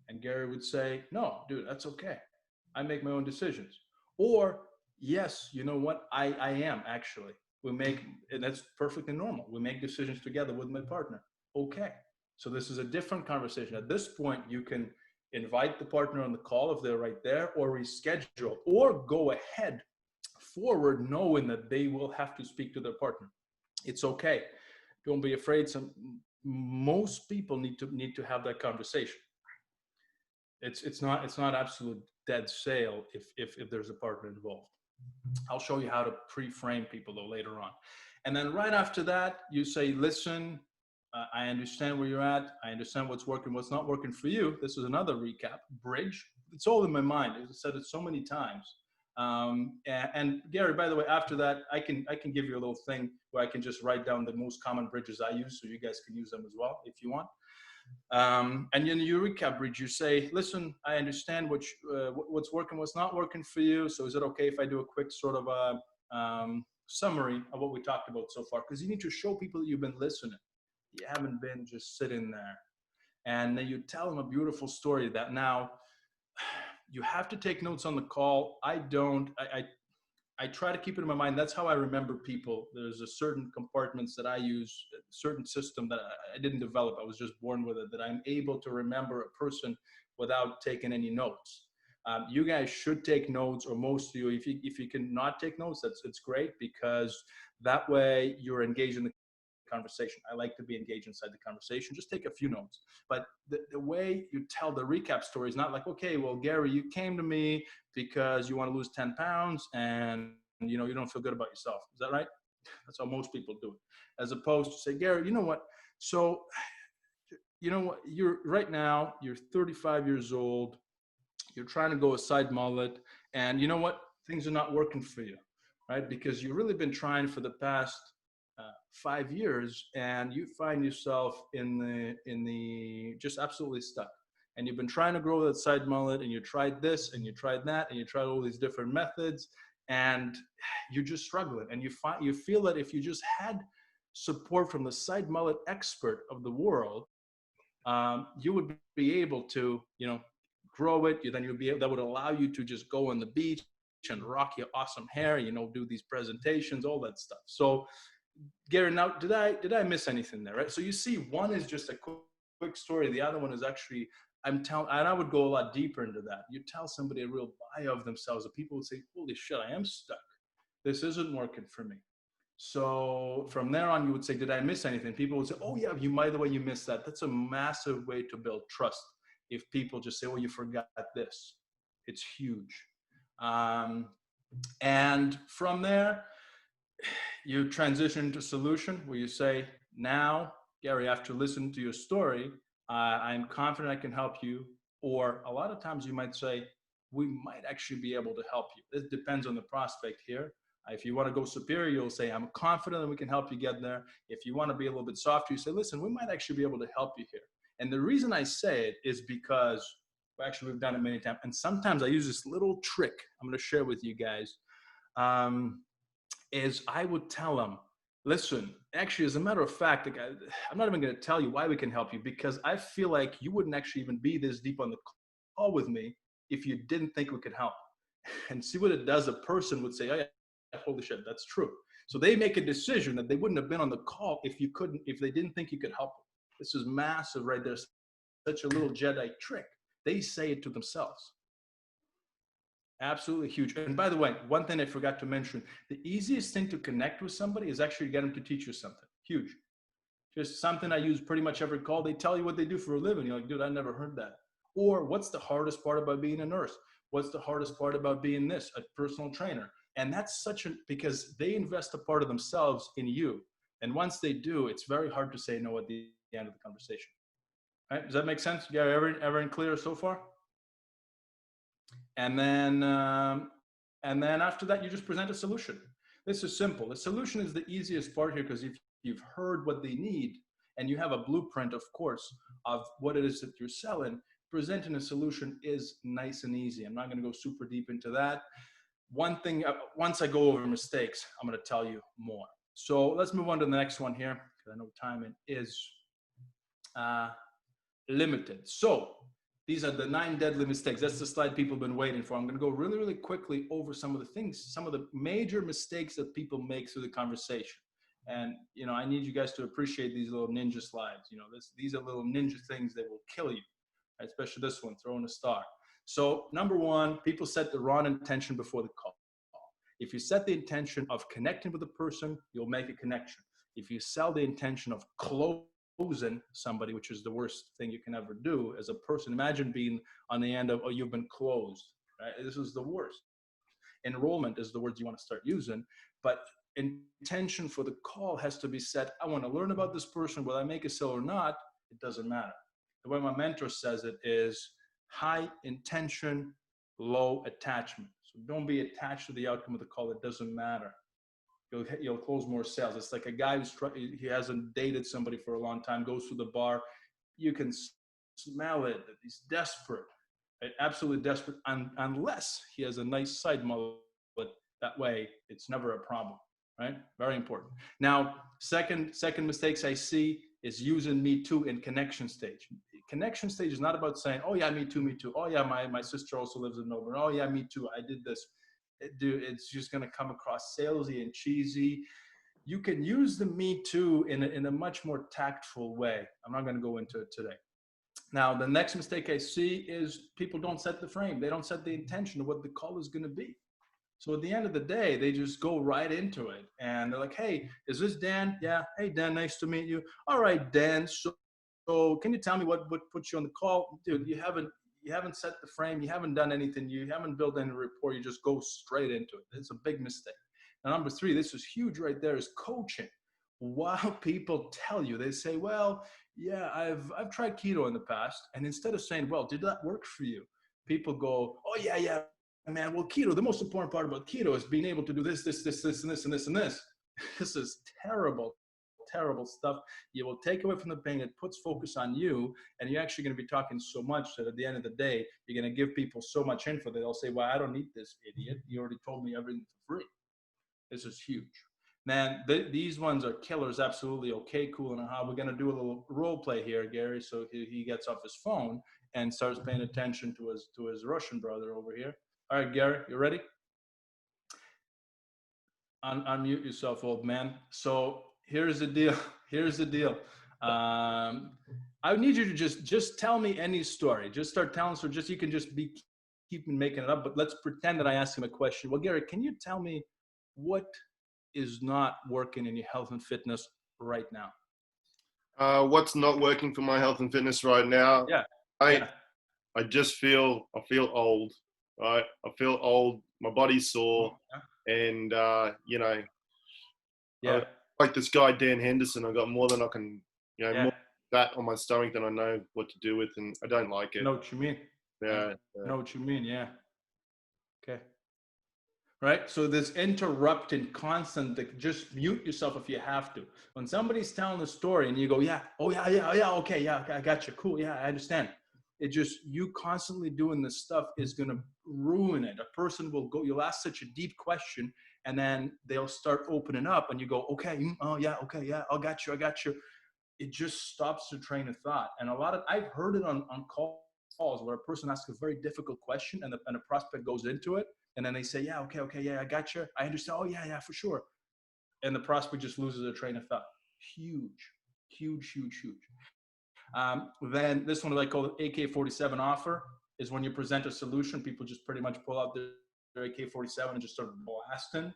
And Gary would say, no, dude, that's okay. I make my own decisions. Or, yes, you know what? I am actually. And that's perfectly normal. We make decisions together with my partner. Okay. So this is a different conversation. At this point, you can invite the partner on the call if they're right there, or reschedule, or go ahead forward knowing that they will have to speak to their partner. It's okay. Don't be afraid. Most people need to have that conversation. It's not absolute dead sale if there's a partner involved. I'll show you how to pre-frame people though later on. And then right after that, you say, listen, I understand where you're at. I understand what's working, what's not working for you. This is another recap, bridge. It's all in my mind. I've said it so many times. And Gary, by the way, after that, I can give you a little thing where I can just write down the most common bridges I use, so you guys can use them as well if you want. And in your recap bridge, you say, listen, I understand what's working, what's not working for you. So is it okay if I do a quick sort of a summary of what we talked about so far? Because you need to show people that you've been listening. You haven't been just sitting there. And then you tell them a beautiful story that now you have to take notes on the call. I don't. I try to keep it in my mind. That's how I remember people. There's a certain compartments that I use, a certain system that I didn't develop. I was just born with it, that I'm able to remember a person without taking any notes. You guys should take notes, or most of you. If you can not take notes, it's great, because that way you're engaged in the conversation. I like to be engaged inside the conversation. Just take a few notes. But the way you tell the recap story is not like, okay, well, Gary, you came to me because you want to lose 10 pounds and you don't feel good about yourself. Is that right? That's how most people do it. As opposed to say, Gary, you know what? So, you know what? You're 35 years old. You're trying to go a side mullet, and you know what? Things are not working for you, right? Because you've really been trying for the past 5 years, and you find yourself in the just absolutely stuck. And you've been trying to grow that side mullet, and you tried this and you tried that and you tried all these different methods, and you're just struggling. And you feel that if you just had support from the side mullet expert of the world, you would be able to grow it. That would allow you to just go on the beach and rock your awesome hair, do these presentations, all that stuff. So Gary, now did I miss anything there? Right. So you see, one is just a quick story. The other one is actually, and I would go a lot deeper into that. You tell somebody a real bio of themselves, and people would say, holy shit, I am stuck. This isn't working for me. So from there on, you would say, did I miss anything? People would say, oh yeah, by the way, you missed that. That's a massive way to build trust. If people just say, oh, you forgot this, it's huge. And from there, you transition to solution, where you say, now, Gary, after listening to your story, I'm confident I can help you. Or a lot of times you might say, we might actually be able to help you. It depends on the prospect here. If you want to go superior, you'll say, I'm confident that we can help you get there. If you want to be a little bit softer, you say, listen, we might actually be able to help you here. And the reason I say it is because, well, actually, we've done it many times. And sometimes I use this little trick I'm going to share with you guys. Is I would tell them, listen, actually, as a matter of fact, I'm not even going to tell you why we can help you, because I feel like you wouldn't actually even be this deep on the call with me if you didn't think we could help. And see what it does. A person would say, oh yeah, holy shit, that's true. So they make a decision that they wouldn't have been on the call if they didn't think you could help them. This is massive right there. Such a little Jedi trick. They say it to themselves. Absolutely huge. And by the way, one thing I forgot to mention, the easiest thing to connect with somebody is actually get them to teach you something. Huge. Just something I use pretty much every call. They tell you what they do for a living. You're like, dude, I never heard that. Or what's the hardest part about being a nurse? What's the hardest part about being this, a personal trainer? And that's because they invest a part of themselves in you. And once they do, it's very hard to say no at the end of the conversation. All right? Does that make sense? Gary, everyone clear so far? And then after that, you just present a solution. This is simple. The solution is the easiest part here, because if you've heard what they need and you have a blueprint, of course, of what it is that you're selling, presenting a solution is nice and easy. I'm not going to go super deep into that. One thing, once I go over mistakes, I'm going to tell you more. So let's move on to the next one here, because I know time is limited. So these are the 9 deadly mistakes. That's the slide people have been waiting for. I'm going to go really, really quickly over some of the things, some of the major mistakes that people make through the conversation. And, I need you guys to appreciate these little ninja slides. These are little ninja things that will kill you, right? Especially this one, throwing a star. So number 1, people set the wrong intention before the call. If you set the intention of connecting with the person, you'll make a connection. If you sell the intention of closing somebody, which is the worst thing you can ever do as a person. Imagine being on the end of, oh, you've been closed, right? This is the worst. Enrollment is the words you want to start using, but intention for the call has to be set. I want to learn about this person, whether I make a sale or not, it doesn't matter. The way my mentor says it is high intention, low attachment. So don't be attached to the outcome of the call. It doesn't matter. You'll close more sales. It's like a guy he hasn't dated somebody for a long time, goes to the bar. You can smell it. He's desperate, right? Absolutely desperate, unless he has a nice side mullet. That way, it's never a problem, right? Very important. Now, second mistakes I see is using me too in connection stage. Connection stage is not about saying, oh yeah, me too, me too. Oh yeah, my sister also lives in Melbourne. Oh yeah, me too, I did this. It's just going to come across salesy and cheesy. You can use the me too in a much more tactful way. I'm not going to go into it today. Now, the next mistake I see is people don't set the frame. They don't set the intention of what the call is going to be. So at the end of the day, they just go right into it. And they're like, hey, is this Dan? Yeah. Hey, Dan, nice to meet you. All right, Dan. So can you tell me what put you on the call? Dude, you haven't set the frame. You haven't done anything. You haven't built any rapport. You just go straight into it. It's a big mistake. Now, number 3, this is huge right there, is coaching. While people tell you, they say, well, yeah, I've tried keto in the past. And instead of saying, well, did that work for you? People go, oh, yeah, man. Well, keto, the most important part about keto is being able to do this, and this, and this, and this, and this. This is terrible stuff. You will take away from the pain. It puts focus on you, and you're actually going to be talking so much that at the end of the day, you're going to give people so much info that they'll say, well, I don't need this idiot. You already told me everything for free. This is huge. Man, these ones are killers. Absolutely. Okay, cool. And how we're going to do a little role play here, Gary. So he gets off his phone and starts paying attention to his Russian brother over here. All right, Gary, you ready? Unmute yourself, old man. So here's the deal. I need you to just tell me any story. Just start telling. So you can just keep making it up. But let's pretend that I ask him a question. Well, Gary, can you tell me what is not working in your health and fitness right now? What's not working for my health and fitness right now? Yeah. I just feel old, right? I feel old. My body's sore, and yeah. Like this guy Dan Henderson. I got more than I can, more fat on my stomach than I know what to do with, and I don't like it. Know what you mean? Yeah. Know what you mean? Yeah. Okay. right? So this interrupting constant, like just mute yourself if you have to. When somebody's telling a story and you go, yeah, oh yeah, yeah, yeah, okay, yeah, I got you, cool, yeah, I understand. It just, you constantly doing this stuff is going to ruin it. A person will go, you'll ask such a deep question and then they'll start opening up and you go, okay, oh yeah, okay, yeah, I got you, I got you. It just stops their train of thought. And a lot of, I've heard it on calls where a person asks a very difficult question and the prospect goes into it. And then they say, yeah, okay, okay, yeah, I got you. I understand. Oh, yeah, yeah, for sure. And the prospect just loses their train of thought. Huge, huge, huge, huge. Then this one, I call the AK-47 offer, is when you present a solution, people just pretty much pull out their AK-47 and just start blasting.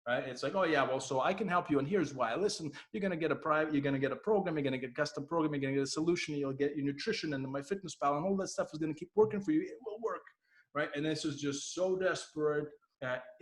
Right? It's like, oh yeah, well, so I can help you, and here's why. Listen, you're gonna get a private, you're gonna get a program, you're gonna get a custom program, you're gonna get a solution, you'll get your nutrition and my fitness pal, and all that stuff is gonna keep working for you. It will work, right? And this is just so desperate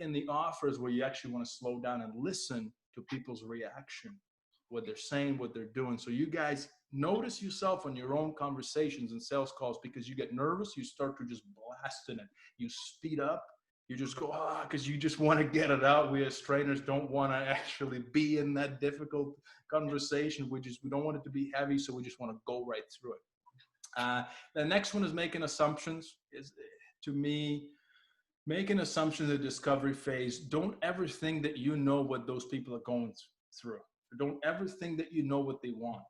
in the offers where you actually want to slow down and listen to people's reaction, what they're saying, what they're doing. So you guys notice yourself on your own conversations and sales calls because you get nervous, you start to just blast in it, you speed up. You just go, because you just want to get it out. We as trainers don't want to actually be in that difficult conversation. We don't want it to be heavy, so we just want to go right through it. The next one is making assumptions. Is, to me, making assumptions in the discovery phase. Don't ever think that you know what those people are going through. Don't ever think that you know what they want.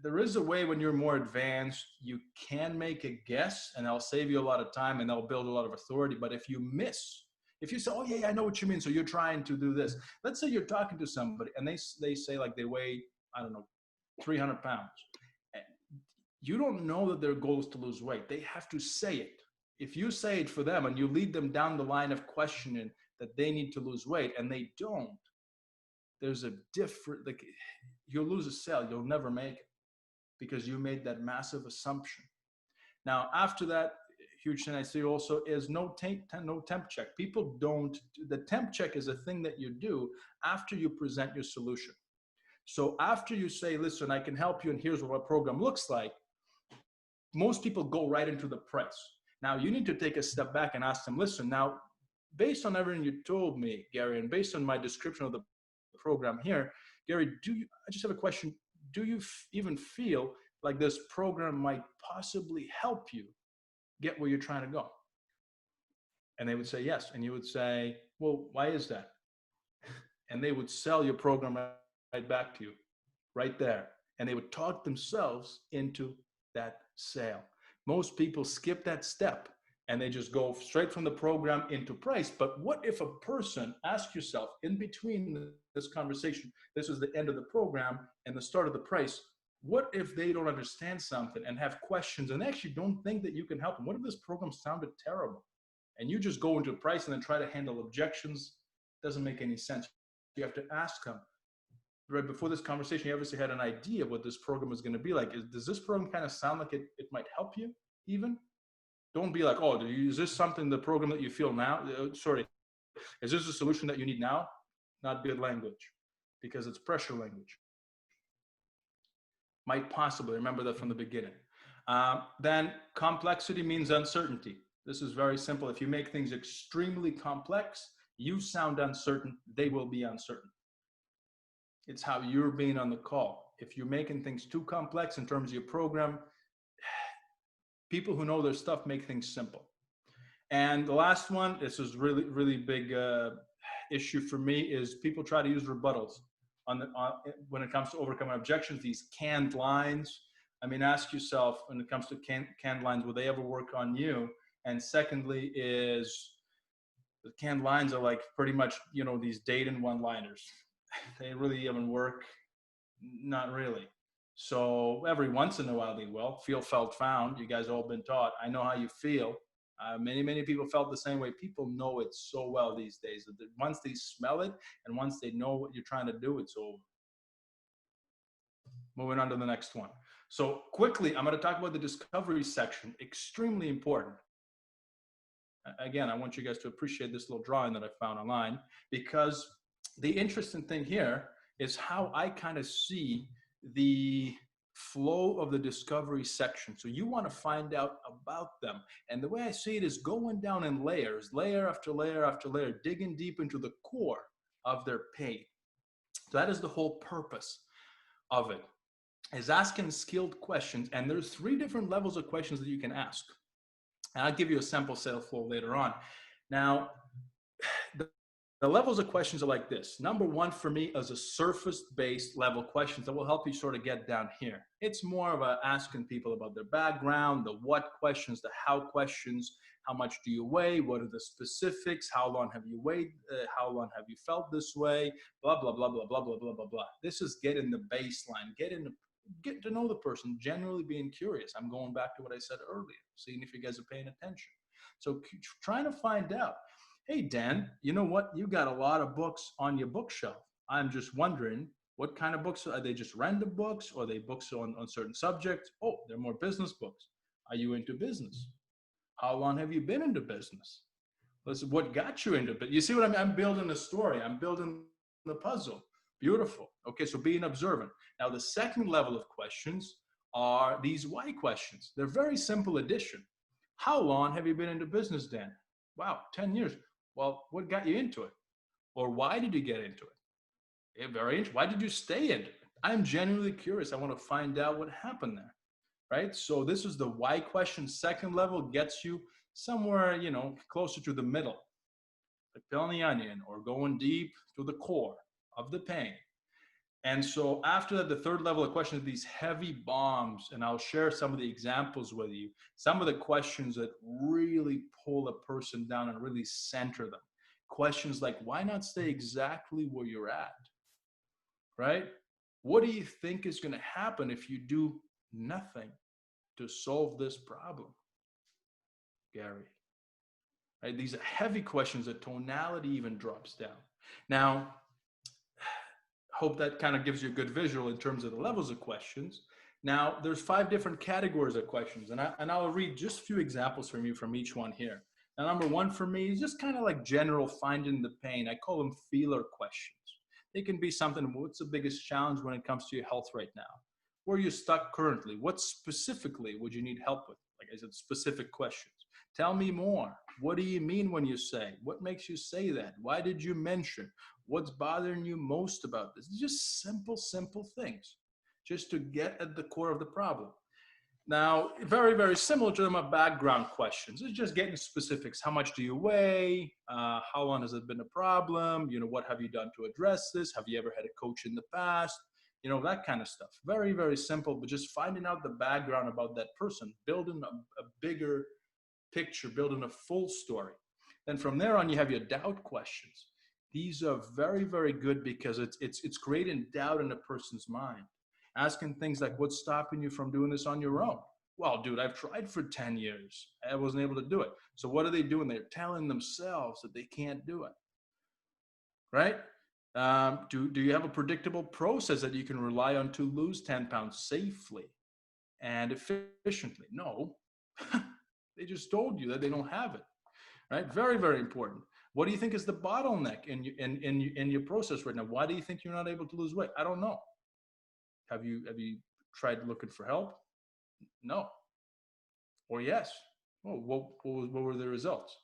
There is a way when you're more advanced, you can make a guess and that'll save you a lot of time and that'll build a lot of authority. But if you miss, if you say, oh yeah, I know what you mean. So you're trying to do this. Let's say you're talking to somebody and they say like they weigh, I don't know, 300 pounds. You don't know that their goal is to lose weight. They have to say it. If you say it for them and you lead them down the line of questioning that they need to lose weight and they don't, there's a different, like you'll lose a sale. You'll never make it, because you made that massive assumption. Now, after that, huge thing I see also is no temp check. People don't, the temp check is a thing that you do after you present your solution. So after you say, listen, I can help you and here's what our program looks like, most people go right into the price. Now you need to take a step back and ask them, listen, now, based on everything you told me, Gary, and based on my description of the program here, Gary, I just have a question. Do you even feel like this program might possibly help you get where you're trying to go? And they would say yes. And you would say, well, why is that? And they would sell your program right back to you, right there. And they would talk themselves into that sale. Most people skip that step and they just go straight from the program into price. But what if a person, ask yourself, in between this conversation, this is the end of the program and the start of the price, what if they don't understand something and have questions and actually don't think that you can help them? What if this program sounded terrible? And you just go into price and then try to handle objections? Doesn't make any sense. You have to ask them, right before this conversation, you obviously had an idea of what this program is going to be like. Does this program kind of sound like it might help you even? Don't be like, oh, is this something, the program that you feel now? Sorry, is this a solution that you need now? Not good language, because it's pressure language. Might possibly, remember that from the beginning. Then complexity means uncertainty. This is very simple. If you make things extremely complex, you sound uncertain, they will be uncertain. It's how you're being on the call. If you're making things too complex in terms of your program, people who know their stuff make things simple. And the last one, this is really, really big issue for me, is people try to use rebuttals when it comes to overcoming objections, these canned lines. I mean, ask yourself when it comes to canned lines, will they ever work on you? And secondly is, the canned lines are like pretty much, these dating one-liners. They really even work? Not really. So every once in a while they will. Feel, felt, found. You guys all been taught. I know how you feel. Many people felt the same way. People know it so well these days that once they smell it and once they know what you're trying to do, it's over. Moving on to the next one. So quickly, I'm going to talk about the discovery section. Extremely important. Again, I want you guys to appreciate this little drawing that I found online, because the interesting thing here is how I kind of see the flow of the discovery section. So you want to find out about them. And the way I see it is going down in layers, layer after layer after layer, digging deep into the core of their pain. So that is the whole purpose of it, is asking skilled questions. And there's 3 different levels of questions that you can ask. And I'll give you a sample sales flow later on. Now, the levels of questions are like this. Number 1 for me is a surface-based level questions that will help you sort of get down here. It's more of a asking people about their background, the what questions, the how questions. How much do you weigh? What are the specifics? How long have you weighed? How long have you felt this way? Blah, blah, blah, blah, blah, blah, blah, blah, blah. This is getting the baseline, get to know the person, generally being curious. I'm going back to what I said earlier, seeing if you guys are paying attention. So trying to find out, hey, Dan, you know what? You got a lot of books on your bookshelf. I'm just wondering, what kind of books? Are they just random books, or are they books on certain subjects? Oh, they're more business books. Are you into business? How long have you been into business? Listen, what got you into it? You see what I mean? I'm building a story. I'm building the puzzle. Beautiful. Okay, so being observant. Now, the second level of questions are these why questions. They're very simple addition. How long have you been into business, Dan? Wow, 10 years. Well, what got you into it? Or why did you get into it? Very interesting. Why did you stay into it? I'm genuinely curious. I want to find out what happened there, right? So this is the why question. Second level gets you somewhere, closer to the middle, like peeling the onion or going deep to the core of the pain. And so after that, the third level of questions are these heavy bombs, and I'll share some of the examples with you. Some of the questions that really pull a person down and really center them. Questions like, why not stay exactly where you're at, right? What do you think is going to happen if you do nothing to solve this problem, Gary? Right? These are heavy questions. The tonality even drops down. Now, hope that kind of gives you a good visual in terms of the levels of questions. Now, there's 5 different categories of questions, and I'll read just a few examples from you from each one here. Now, number 1 for me is just kind of like general finding the pain. I call them feeler questions. They can be something, what's the biggest challenge when it comes to your health right now? Where are you stuck currently? What specifically would you need help with? Like I said, specific questions. Tell me more. What do you mean when you say? What makes you say that? Why did you mention? What's bothering you most about this? It's just simple things, just to get at the core of the problem. Now, very, very similar to my background questions. It's just getting specifics. How much do you weigh? How long has it been a problem? What have you done to address this? Have you ever had a coach in the past? That kind of stuff. Very, very simple, but just finding out the background about that person, building a bigger picture, building a full story. Then from there on, you have your doubt questions. These are very, very good because it's creating doubt in a person's mind. Asking things like, what's stopping you from doing this on your own? Well, dude, I've tried for 10 years. I wasn't able to do it. So what are they doing? They're telling themselves that they can't do it, right? Do you have a predictable process that you can rely on to lose 10 pounds safely and efficiently? No. They just told you that they don't have it, right? Very, very important. What do you think is the bottleneck in your process right now? Why do you think you're not able to lose weight? I don't know. Have you tried looking for help? No. Or yes. Oh, what were the results?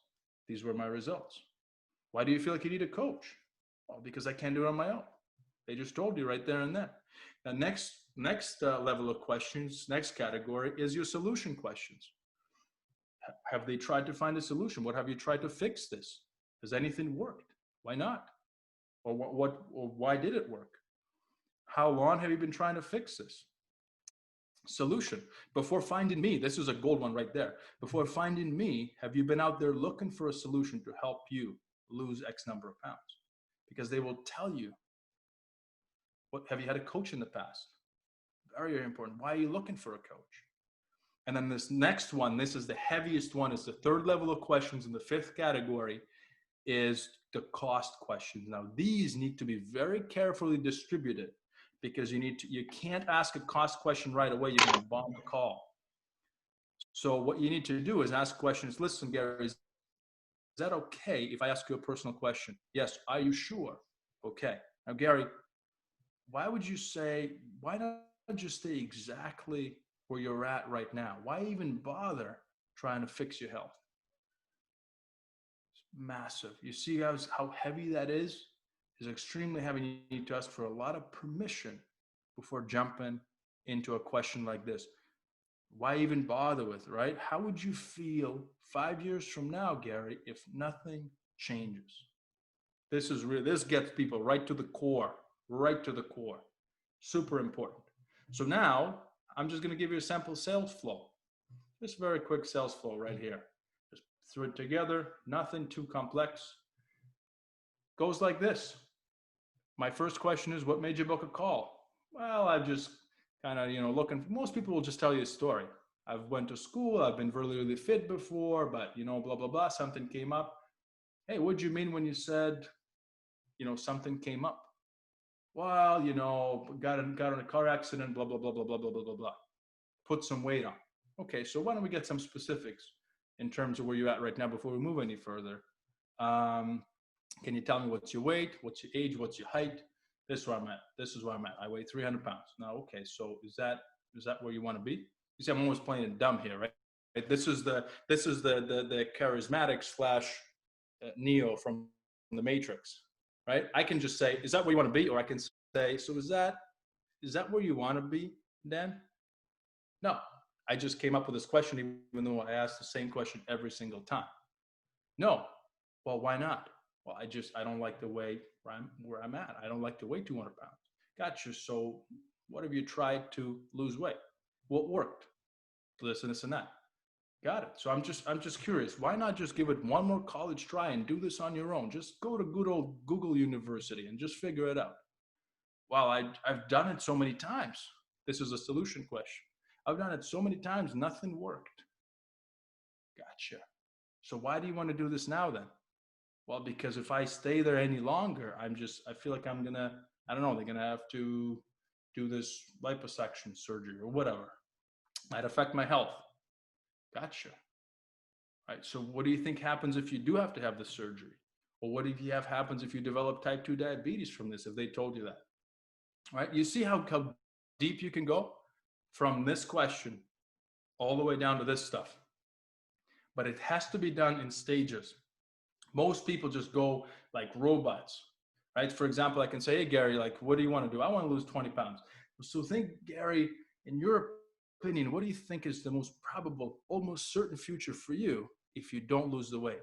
These were my results. Why do you feel like you need a coach? Well, because I can't do it on my own. They just told you right there and then. Now, next level of questions, next category is your solution questions. Have they tried to find a solution? What have you tried to fix this? Has anything worked? Why not? Or why did it work? How long have you been trying to fix this? Solution. Before finding me, this is a gold one right there. Before finding me, have you been out there looking for a solution to help you lose X number of pounds? Because they will tell you. Have you had a coach in the past? Very, very important. Why are you looking for a coach? And then this next one, this is the heaviest one, is the third level of questions in the 5th category, is the cost questions. Now, these need to be very carefully distributed because you can't ask a cost question right away. You're going to bomb the call. So what you need to do is ask questions. Listen, Gary, is that okay if I ask you a personal question? Yes. Are you sure? Okay. Now, Gary, why not just stay exactly where you're at right now? Why even bother trying to fix your health? It's massive. You see how heavy that is? It's extremely heavy. You need to ask for a lot of permission before jumping into a question like this. Why even bother with, right? How would you feel 5 years from now, Gary, if nothing changes? This is real. This gets people right to the core, right to the core. Super important. So now I'm just going to give you a sample sales flow. Just very quick sales flow right here. Just throw it together, nothing too complex. Goes like this. My first question is, what made you book a call? Well, I've just kind of, looking. Most people will just tell you a story. I've went to school. I've been really, really fit before, but, blah, blah, blah, something came up. Hey, what'd you mean when you said, something came up? Well, got in a car accident, blah, blah, blah, blah, blah, blah, blah, blah, blah. Put some weight on. Okay, so why don't we get some specifics in terms of where you're at right now before we move any further? Can you tell me what's your weight, what's your age, what's your height? This is where I'm at. This is where I'm at. I weigh 300 pounds. Now, okay, so is that where you want to be? You see, I'm almost playing it dumb here, right? This is the charismatic / Neo from the Matrix, right? I can just say, is that where you want to be? Or I can say, so is that where you want to be, Dan? No, I just came up with this question, even though I asked the same question every single time. No. Well, why not? Well, I don't like the way where I'm at. I don't like to weigh 200 pounds. Gotcha. So what have you tried to lose weight? What worked? This and this and that. Got it. So I'm just curious. Why not just give it one more college try and do this on your own? Just go to good old Google University and just figure it out. Well, I've done it so many times. This is a solution question. I've done it so many times, nothing worked. Gotcha. So why do you want to do this now then? Well, because if I stay there any longer, I feel like I'm gonna, I don't know, they're gonna have to do this liposuction surgery or whatever. Might affect my health. Gotcha. Right. So what do you think happens if you do have to have the surgery? Or what do you have happens if you develop type 2 diabetes from this, if they told you that? Right. You see how deep you can go from this question all the way down to this stuff. But it has to be done in stages. Most people just go like robots, right? For example, I can say, hey, Gary, like, what do you want to do? I want to lose 20 pounds. So think, Gary, in your opinion, what do you think is the most probable, almost certain future for you if you don't lose the weight?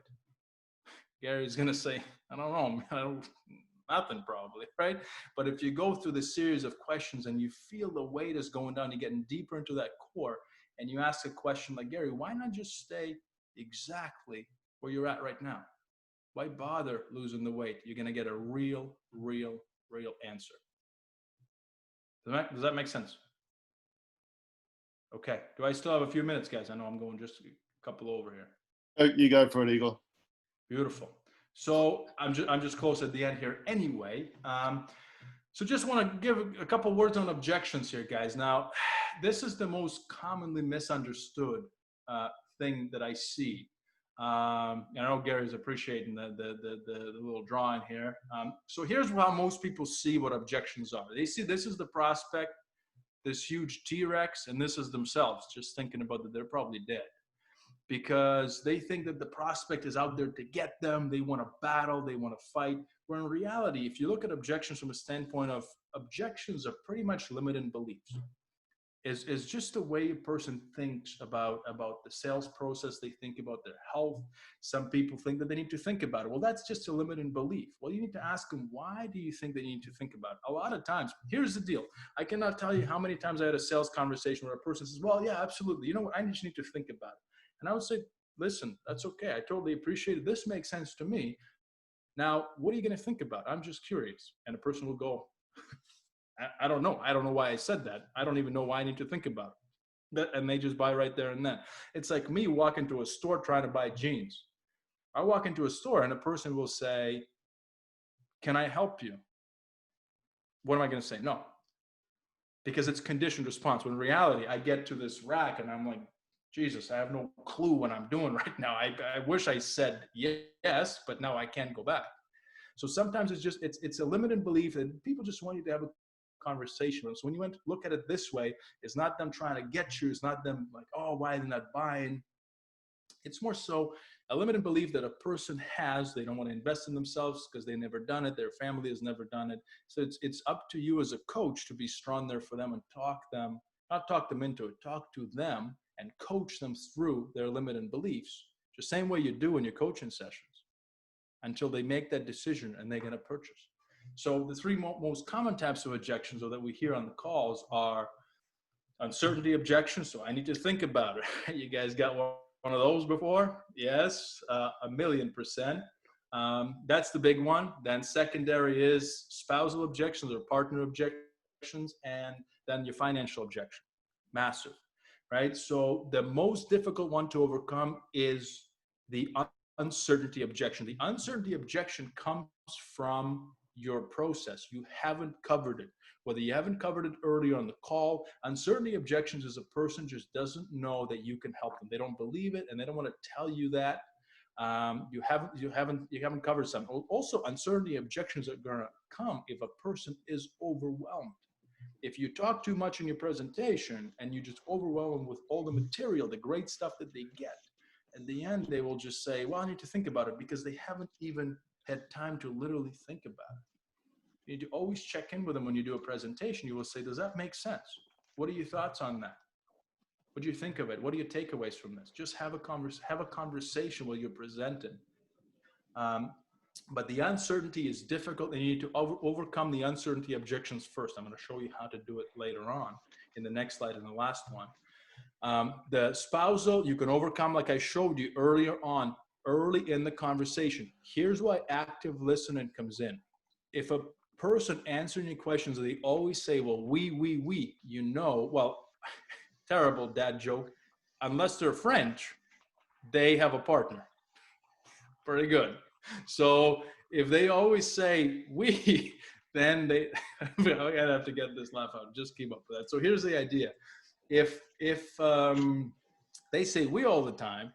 Gary's going to say, I don't know, nothing probably, right? But if you go through this series of questions and you feel the weight is going down, you're getting deeper into that core, and you ask a question like, Gary, why not just stay exactly where you're at right now? Why bother losing the weight? You're going to get a real answer. Does that make sense? Okay. Do I still have a few minutes, guys? I know I'm going just a couple over here. Oh, you go for it, Yegor. Beautiful. So I'm just close at the end here anyway. So just want to give a couple words on objections here, guys. Now, this is the most commonly misunderstood thing that I see. I know Gary's appreciating the little drawing here. So here's how most people see what objections are. They see this is the prospect, this huge T-Rex, and this is themselves, just thinking about that they're probably dead. Because they think that the prospect is out there to get them. They want to battle, they want to fight. Where in reality, if you look at objections from a standpoint of objections are pretty much limited beliefs. Is just the way a person thinks about the sales process. They think about their health. Some people think that they need to think about it. Well, that's just a limited belief. Well, you need to ask them, why do you think they need to think about it? A lot of times, here's the deal. I cannot tell you how many times I had a sales conversation where a person says, well, yeah, absolutely. You know what? I just need to think about it. And I would say, listen, that's okay. I totally appreciate it. This makes sense to me. Now, what are you going to think about? I'm just curious. And the person will go, I don't know. I don't know why I said that. I don't even know why I need to think about it. And they just buy right there and then. It's like me walking to a store trying to buy jeans. I walk into a store and a person will say, can I help you? What am I going to say? No. Because it's conditioned response. When in reality, I get to this rack and I'm like, Jesus, I have no clue what I'm doing right now. I wish I said yes, but no, I can't go back. So sometimes it's a limited belief that people just want you to have a conversation. So when you look at it this way, it's not them trying to get you. It's not them like, oh, why are they not buying? It's more so a limited belief that a person has. They don't want to invest in themselves because they've never done it. Their family has never done it. So it's up to you as a coach to be strong there for them and not talk them into it, talk to them and coach them through their limited beliefs. The same way you do in your coaching sessions until they make that decision and they're going to purchase. So the three most common types of objections that we hear on the calls are uncertainty objections. So I need to think about it. You guys got one of those before? Yes, 1,000,000%. That's the big one. Then secondary is spousal objections or partner objections, and then your financial objection. Massive, right? So the most difficult one to overcome is the uncertainty objection. The uncertainty objection comes from your process. You haven't covered it. Whether you haven't covered it earlier on the call, uncertainty objections is a person just doesn't know that you can help them. They don't believe it, and they don't want to tell you that. You haven't covered some. Also, uncertainty objections are going to come if a person is overwhelmed. If you talk too much in your presentation and you just overwhelm them with all the material, the great stuff that they get, at the end they will just say, well, I need to think about it, because they haven't even had time to literally think about it. You need to always check in with them when you do a presentation. You will say, does that make sense? What are your thoughts on that? What do you think of it? What are your takeaways from this? Just have a conversation while you're presenting. But the uncertainty is difficult, and you need to overcome the uncertainty objections first. I'm going to show you how to do it later on in the next slide and the last one. The spousal, you can overcome like I showed you earlier on, early in the conversation. Here's why active listening comes in. If a person answering your questions, they always say, well, we, you know, well, terrible dad joke. Unless they're French, they have a partner. Pretty good. So if they always say we, then they, I'm gonna have to get this laugh out. Just keep up with that. So here's the idea. If they say we all the time,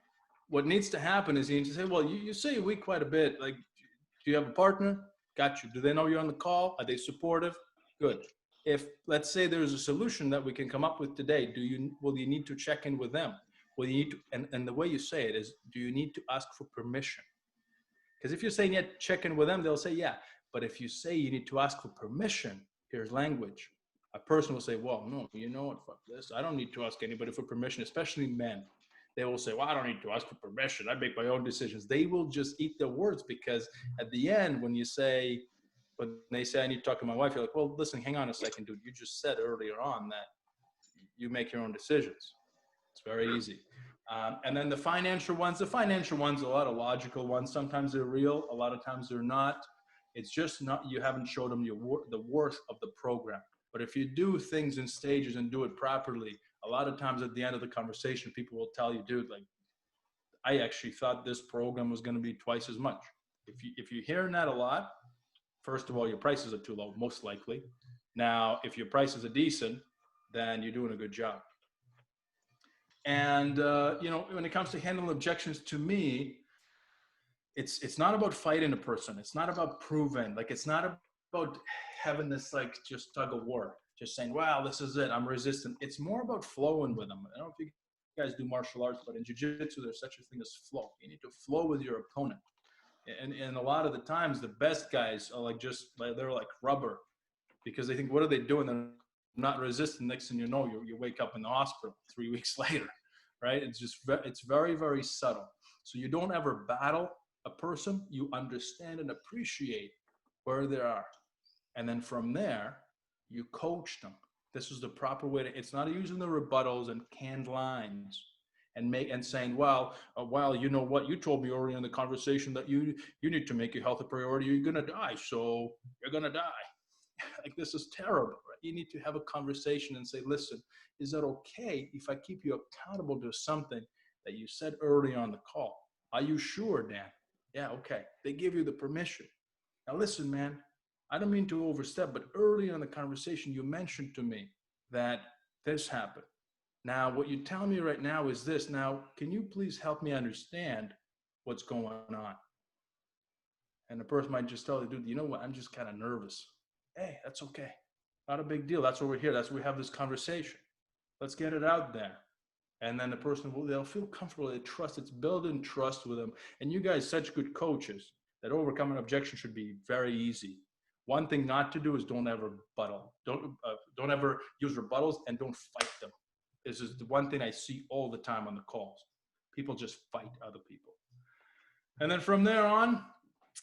what needs to happen is you need to say, well, you say we quite a bit. Like, do you have a partner? Got you. Do they know you're on the call? Are they supportive? Good. If, let's say there's a solution that we can come up with today, will you need to check in with them? Will you need to, and the way you say it is, do you need to ask for permission? Because if you're saying, yeah, check in with them, they'll say, yeah. But if you say you need to ask for permission, here's language. A person will say, well, no, you know what, fuck this. I don't need to ask anybody for permission, especially men. They will say, well, I don't need to ask for permission. I make my own decisions. They will just eat their words, because at the end, when they say, I need to talk to my wife, you're like, well, listen, hang on a second, dude. You just said earlier on that you make your own decisions. It's very easy. And then the financial ones, a lot of logical ones. Sometimes they're real. A lot of times they're not. It's just not, you haven't showed them the worth of the program. But if you do things in stages and do it properly, a lot of times at the end of the conversation, people will tell you, dude, like, I actually thought this program was going to be twice as much. If you're hearing that a lot, first of all, your prices are too low, most likely. Now, if your prices are decent, then you're doing a good job. And, when it comes to handling objections, to me, it's not about fighting a person. It's not about proving, like, it's not about having this, like, just tug of war, just saying, wow, this is it, I'm resistant. It's more about flowing with them. I don't know if you guys do martial arts, but in jiu-jitsu, there's such a thing as flow. You need to flow with your opponent. And a lot of the times, the best guys are they're like rubber, because they think, what are they doing? They're not resistant. Next thing you know, you wake up in the hospital 3 weeks later, right? It's very, very subtle. So you don't ever battle a person. You understand and appreciate where they are. And then from there, you coach them. This is the proper way it's not using the rebuttals and canned lines and saying, well, you know what, you told me earlier in the conversation that you need to make your health a priority. You're going to die. So you're going to die. Like, this is terrible, right? You need to have a conversation and say, listen, is that okay if I keep you accountable to something that you said early on the call? Are you sure, Dan? Yeah, okay. They give you the permission. Now, listen, man, I don't mean to overstep, but early in the conversation, you mentioned to me that this happened. Now, what you tell me right now is this. Now, can you please help me understand what's going on? And the person might just tell you, dude, you know what? I'm just kind of nervous. Hey, that's okay. Not a big deal. That's why we're here. That's why we have this conversation. Let's get it out there. And then the person will, they'll feel comfortable. They trust. It's building trust with them. And you guys, such good coaches, that overcoming objection should be very easy. One thing not to do is don't ever rebuttal. Don't ever use rebuttals, and don't fight them. This is the one thing I see all the time on the calls. People just fight other people. And then from there on,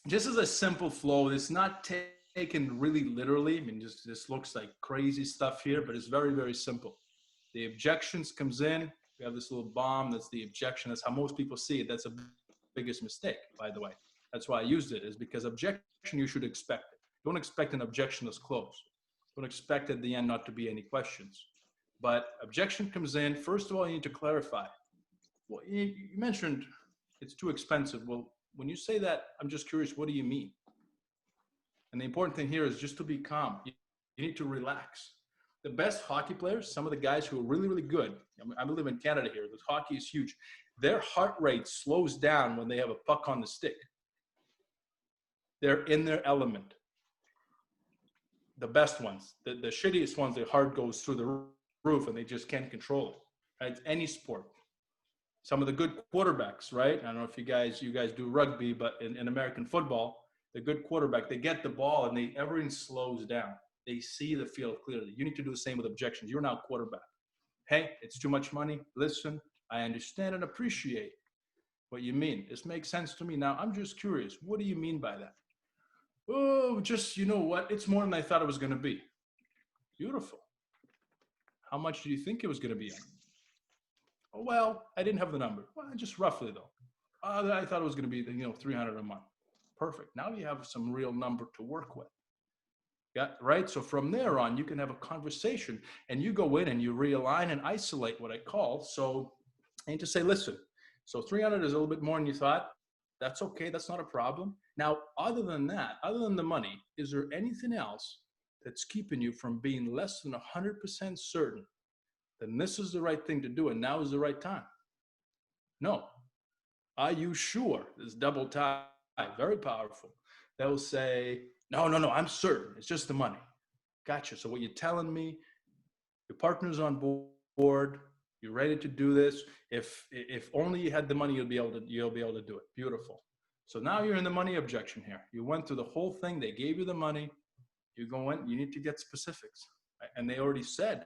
just as a simple flow, it's not taken really literally. I mean, just this looks like crazy stuff here, but it's very, very simple. The objections comes in. We have this little bomb. That's the objection. That's how most people see it. That's a biggest mistake, by the way. That's why I used it, is because objection, you should expect it. Don't expect an objectionless close. Don't expect at the end not to be any questions. But objection comes in. First of all, you need to clarify. Well, you mentioned it's too expensive. Well, when you say that, I'm just curious, what do you mean? And the important thing here is just to be calm. You need to relax. The best hockey players, some of the guys who are really, really good, I live in Canada here, the hockey is huge. Their heart rate slows down when they have a puck on the stick. They're in their element. The best ones, the shittiest ones, their heart goes through the roof and they just can't control it. Right? It's any sport. Some of the good quarterbacks, right? I don't know if you guys do rugby, but in American football, the good quarterback, they get the ball and everything slows down. They see the field clearly. You need to do the same with objections. You're now quarterback. Hey, it's too much money. Listen, I understand and appreciate what you mean. This makes sense to me. Now, I'm just curious. What do you mean by that? Oh, just, you know what? It's more than I thought it was going to be. Beautiful. How much do you think it was going to be? Oh, well, I didn't have the number. Well, just roughly, though. I thought it was going to be, $300 a month. Perfect. Now you have some real number to work with. Yeah, right? So from there on, you can have a conversation and you go in and you realign and isolate what I call. So, and to say, listen, so 300 is a little bit more than you thought. That's okay. That's not a problem. Now, other than that, other than the money, is there anything else that's keeping you from being less than 100% certain then this is the right thing to do and now is the right time? No. Are you sure? This double tie, very powerful. They'll say, no, I'm certain. It's just the money. Gotcha. So what you're telling me, your partner's on board. You're ready to do this. If only you had the money, you'll be able to do it. Beautiful. So now you're in the money objection here. You went through the whole thing. They gave you the money. You go in. You need to get specifics. And they already said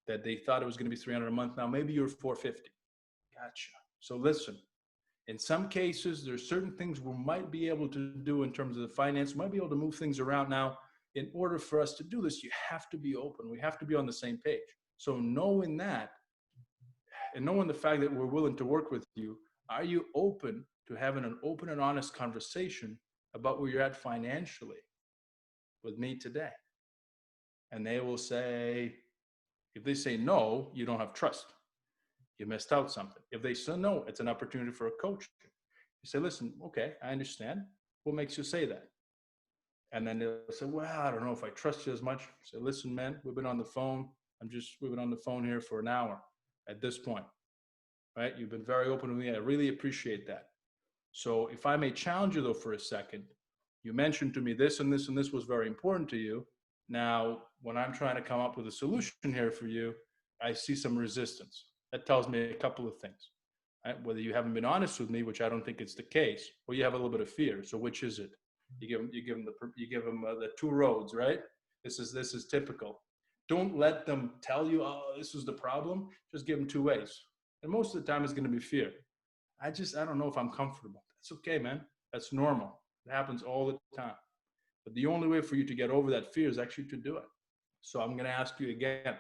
that they thought it was going to be $300 a month. Now maybe you're $450. Gotcha. So listen. In some cases, there's certain things we might be able to do in terms of the finance. We might be able to move things around. Now, in order for us to do this, you have to be open. We have to be on the same page. So knowing that, and knowing the fact that we're willing to work with you, are you open to having an open and honest conversation about where you're at financially with me today? And they will say, if they say no, you don't have trust. You missed out something. If they say no, it's an opportunity for a coach. You say, listen, okay, I understand. What makes you say that? And then they'll say, well, I don't know if I trust you as much. Say, listen, man, we've been on the phone. We've been on the phone here for an hour at this point, right? You've been very open with me. I really appreciate that. So if I may challenge you though for a second, you mentioned to me this and this and this was very important to you. Now, when I'm trying to come up with a solution here for you, I see some resistance. That tells me a couple of things, right? Whether you haven't been honest with me, which I don't think it's the case, or you have a little bit of fear. So which is it? You give them the two roads, right? This is typical. Don't let them tell you, oh, this is the problem. Just give them two ways. And most of the time it's going to be fear. I don't know if I'm comfortable. That's okay, man. That's normal. It happens all the time. But the only way for you to get over that fear is actually to do it. So I'm going to ask you again,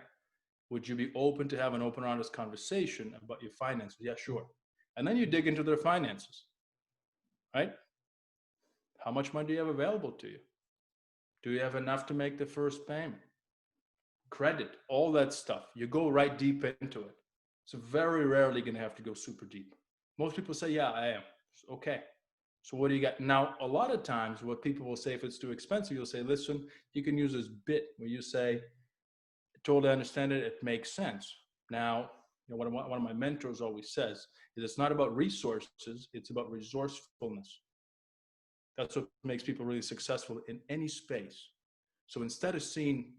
would you be open to have an open, honest conversation about your finances? Yeah, sure. And then you dig into their finances, right? How much money do you have available to you? Do you have enough to make the first payment? Credit, all that stuff. You go right deep into it. So very rarely going to have to go super deep. Most people say, yeah, I am. Okay. So what do you got? Now, a lot of times what people will say, if it's too expensive, you'll say, listen, you can use this bit where you say, totally understand it. It makes sense. Now, one of my mentors always says is it's not about resources. It's about resourcefulness. That's what makes people really successful in any space. So instead of seeing,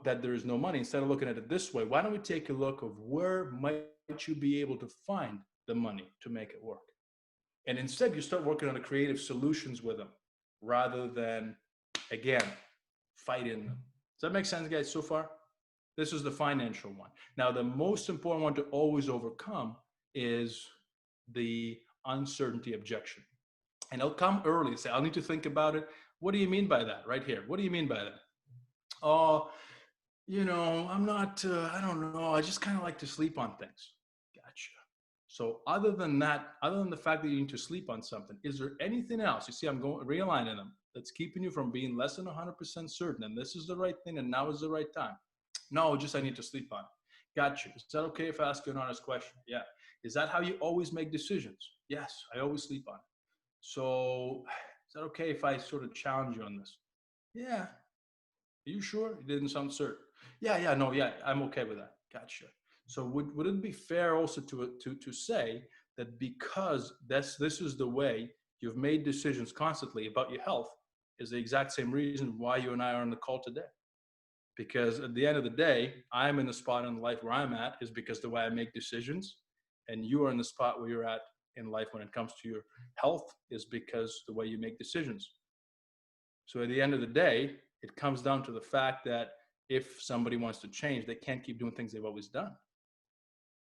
that there is no money, instead of looking at it this way, why don't we take a look of where might you be able to find the money to make it work? And instead, you start working on the creative solutions with them rather than, again, fighting them. Does that make sense, guys, so far? This is the financial one. Now, the most important one to always overcome is the uncertainty objection. And it'll come early. Say, I'll need to think about it. What do you mean by that? Right here. What do you mean by that? Oh, I'm not, I don't know. I just kind of like to sleep on things. Gotcha. So other than that, other than the fact that you need to sleep on something, is there anything else? You see, I'm going realigning them that's keeping you from being less than 100% certain. And this is the right thing. And now is the right time. No, just I need to sleep on it. Gotcha. Is that okay if I ask you an honest question? Yeah. Is that how you always make decisions? Yes, I always sleep on it. So is that okay if I sort of challenge you on this? Yeah. Are you sure? You didn't sound certain. Yeah, no, yeah, I'm okay with that. Gotcha. So would it be fair also to say that because this is the way you've made decisions constantly about your health is the exact same reason why you and I are on the call today? Because at the end of the day, I'm in the spot in life where I'm at is because the way I make decisions, and you are in the spot where you're at in life when it comes to your health is because the way you make decisions. So at the end of the day, it comes down to the fact that if somebody wants to change, they can't keep doing things they've always done.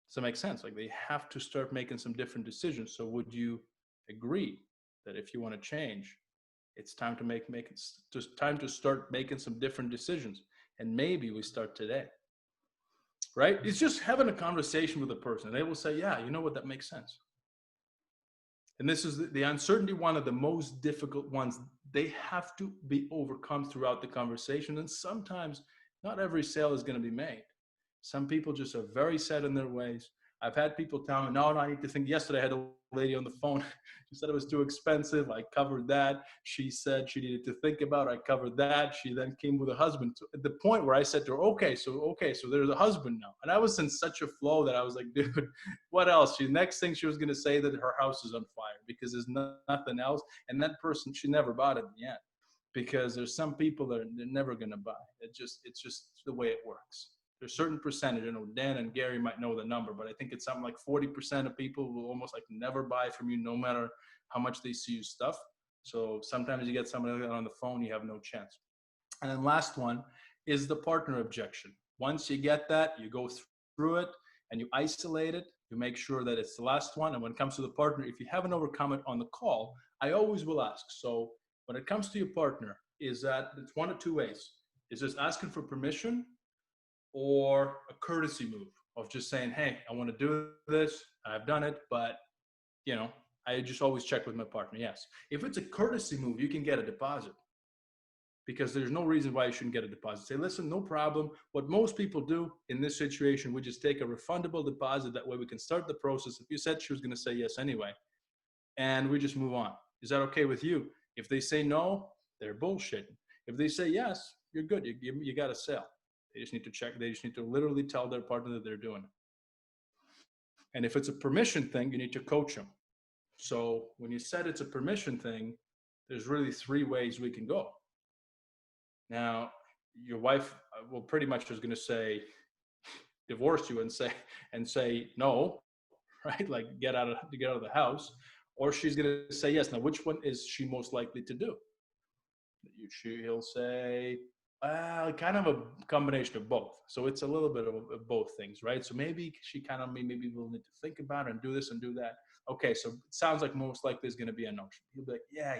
Does that make sense? Like they have to start making some different decisions. So would you agree that if you want to change, it's time to make it just time to start making some different decisions? And maybe we start today, right? It's just having a conversation with a person. They will say, yeah, you know what, that makes sense. And this is the uncertainty, one of the most difficult ones. They have to be overcome throughout the conversation. And sometimes not every sale is going to be made. Some people just are very set in their ways. I've had people tell me, no, I need to think. Yesterday I had a lady on the phone. She said it was too expensive. I covered that. She said she needed to think about it. I covered that. She then came with a husband at the point where I said to her, okay, so there's a husband now. And I was in such a flow that I was like, dude, what else? Next thing she was going to say that her house is on fire because there's nothing else. And that person, she never bought it in the end because there's some people that they're never going to buy. It's just the way it works. There's a certain percentage, Dan and Gary might know the number, but I think it's something like 40% of people will almost like never buy from you no matter how much they see you stuff. So sometimes you get somebody on the phone, you have no chance. And then last one is the partner objection. Once you get that, you go through it and you isolate it. You make sure that it's the last one. And when it comes to the partner, if you haven't overcome it on the call, I always will ask. So when it comes to your partner, is that it's one of two ways. Is this asking for permission or a courtesy move of just saying, hey, I want to do this. I've done it, but I just always check with my partner. Yes. If it's a courtesy move, you can get a deposit because there's no reason why you shouldn't get a deposit. Say, listen, no problem. What most people do in this situation, we just take a refundable deposit. That way we can start the process. If you said she was going to say yes anyway, and we just move on. Is that okay with you? If they say no, they're bullshitting. If they say yes, you're good. You got a sale. They just need to check. They just need to literally tell their partner that they're doing it. And if it's a permission thing, you need to coach them. So when you said it's a permission thing, there's really three ways we can go. Now, your wife will pretty much is going to say, divorce you and say no, right? Like get out of the house, or she's going to say yes. Now, which one is she most likely to do? He'll say, kind of a combination of both. So it's a little bit of both things, right? So maybe she kind of maybe will need to think about it and do this and do that. Okay, so it sounds like most likely is going to be a no. He'll be like, yeah,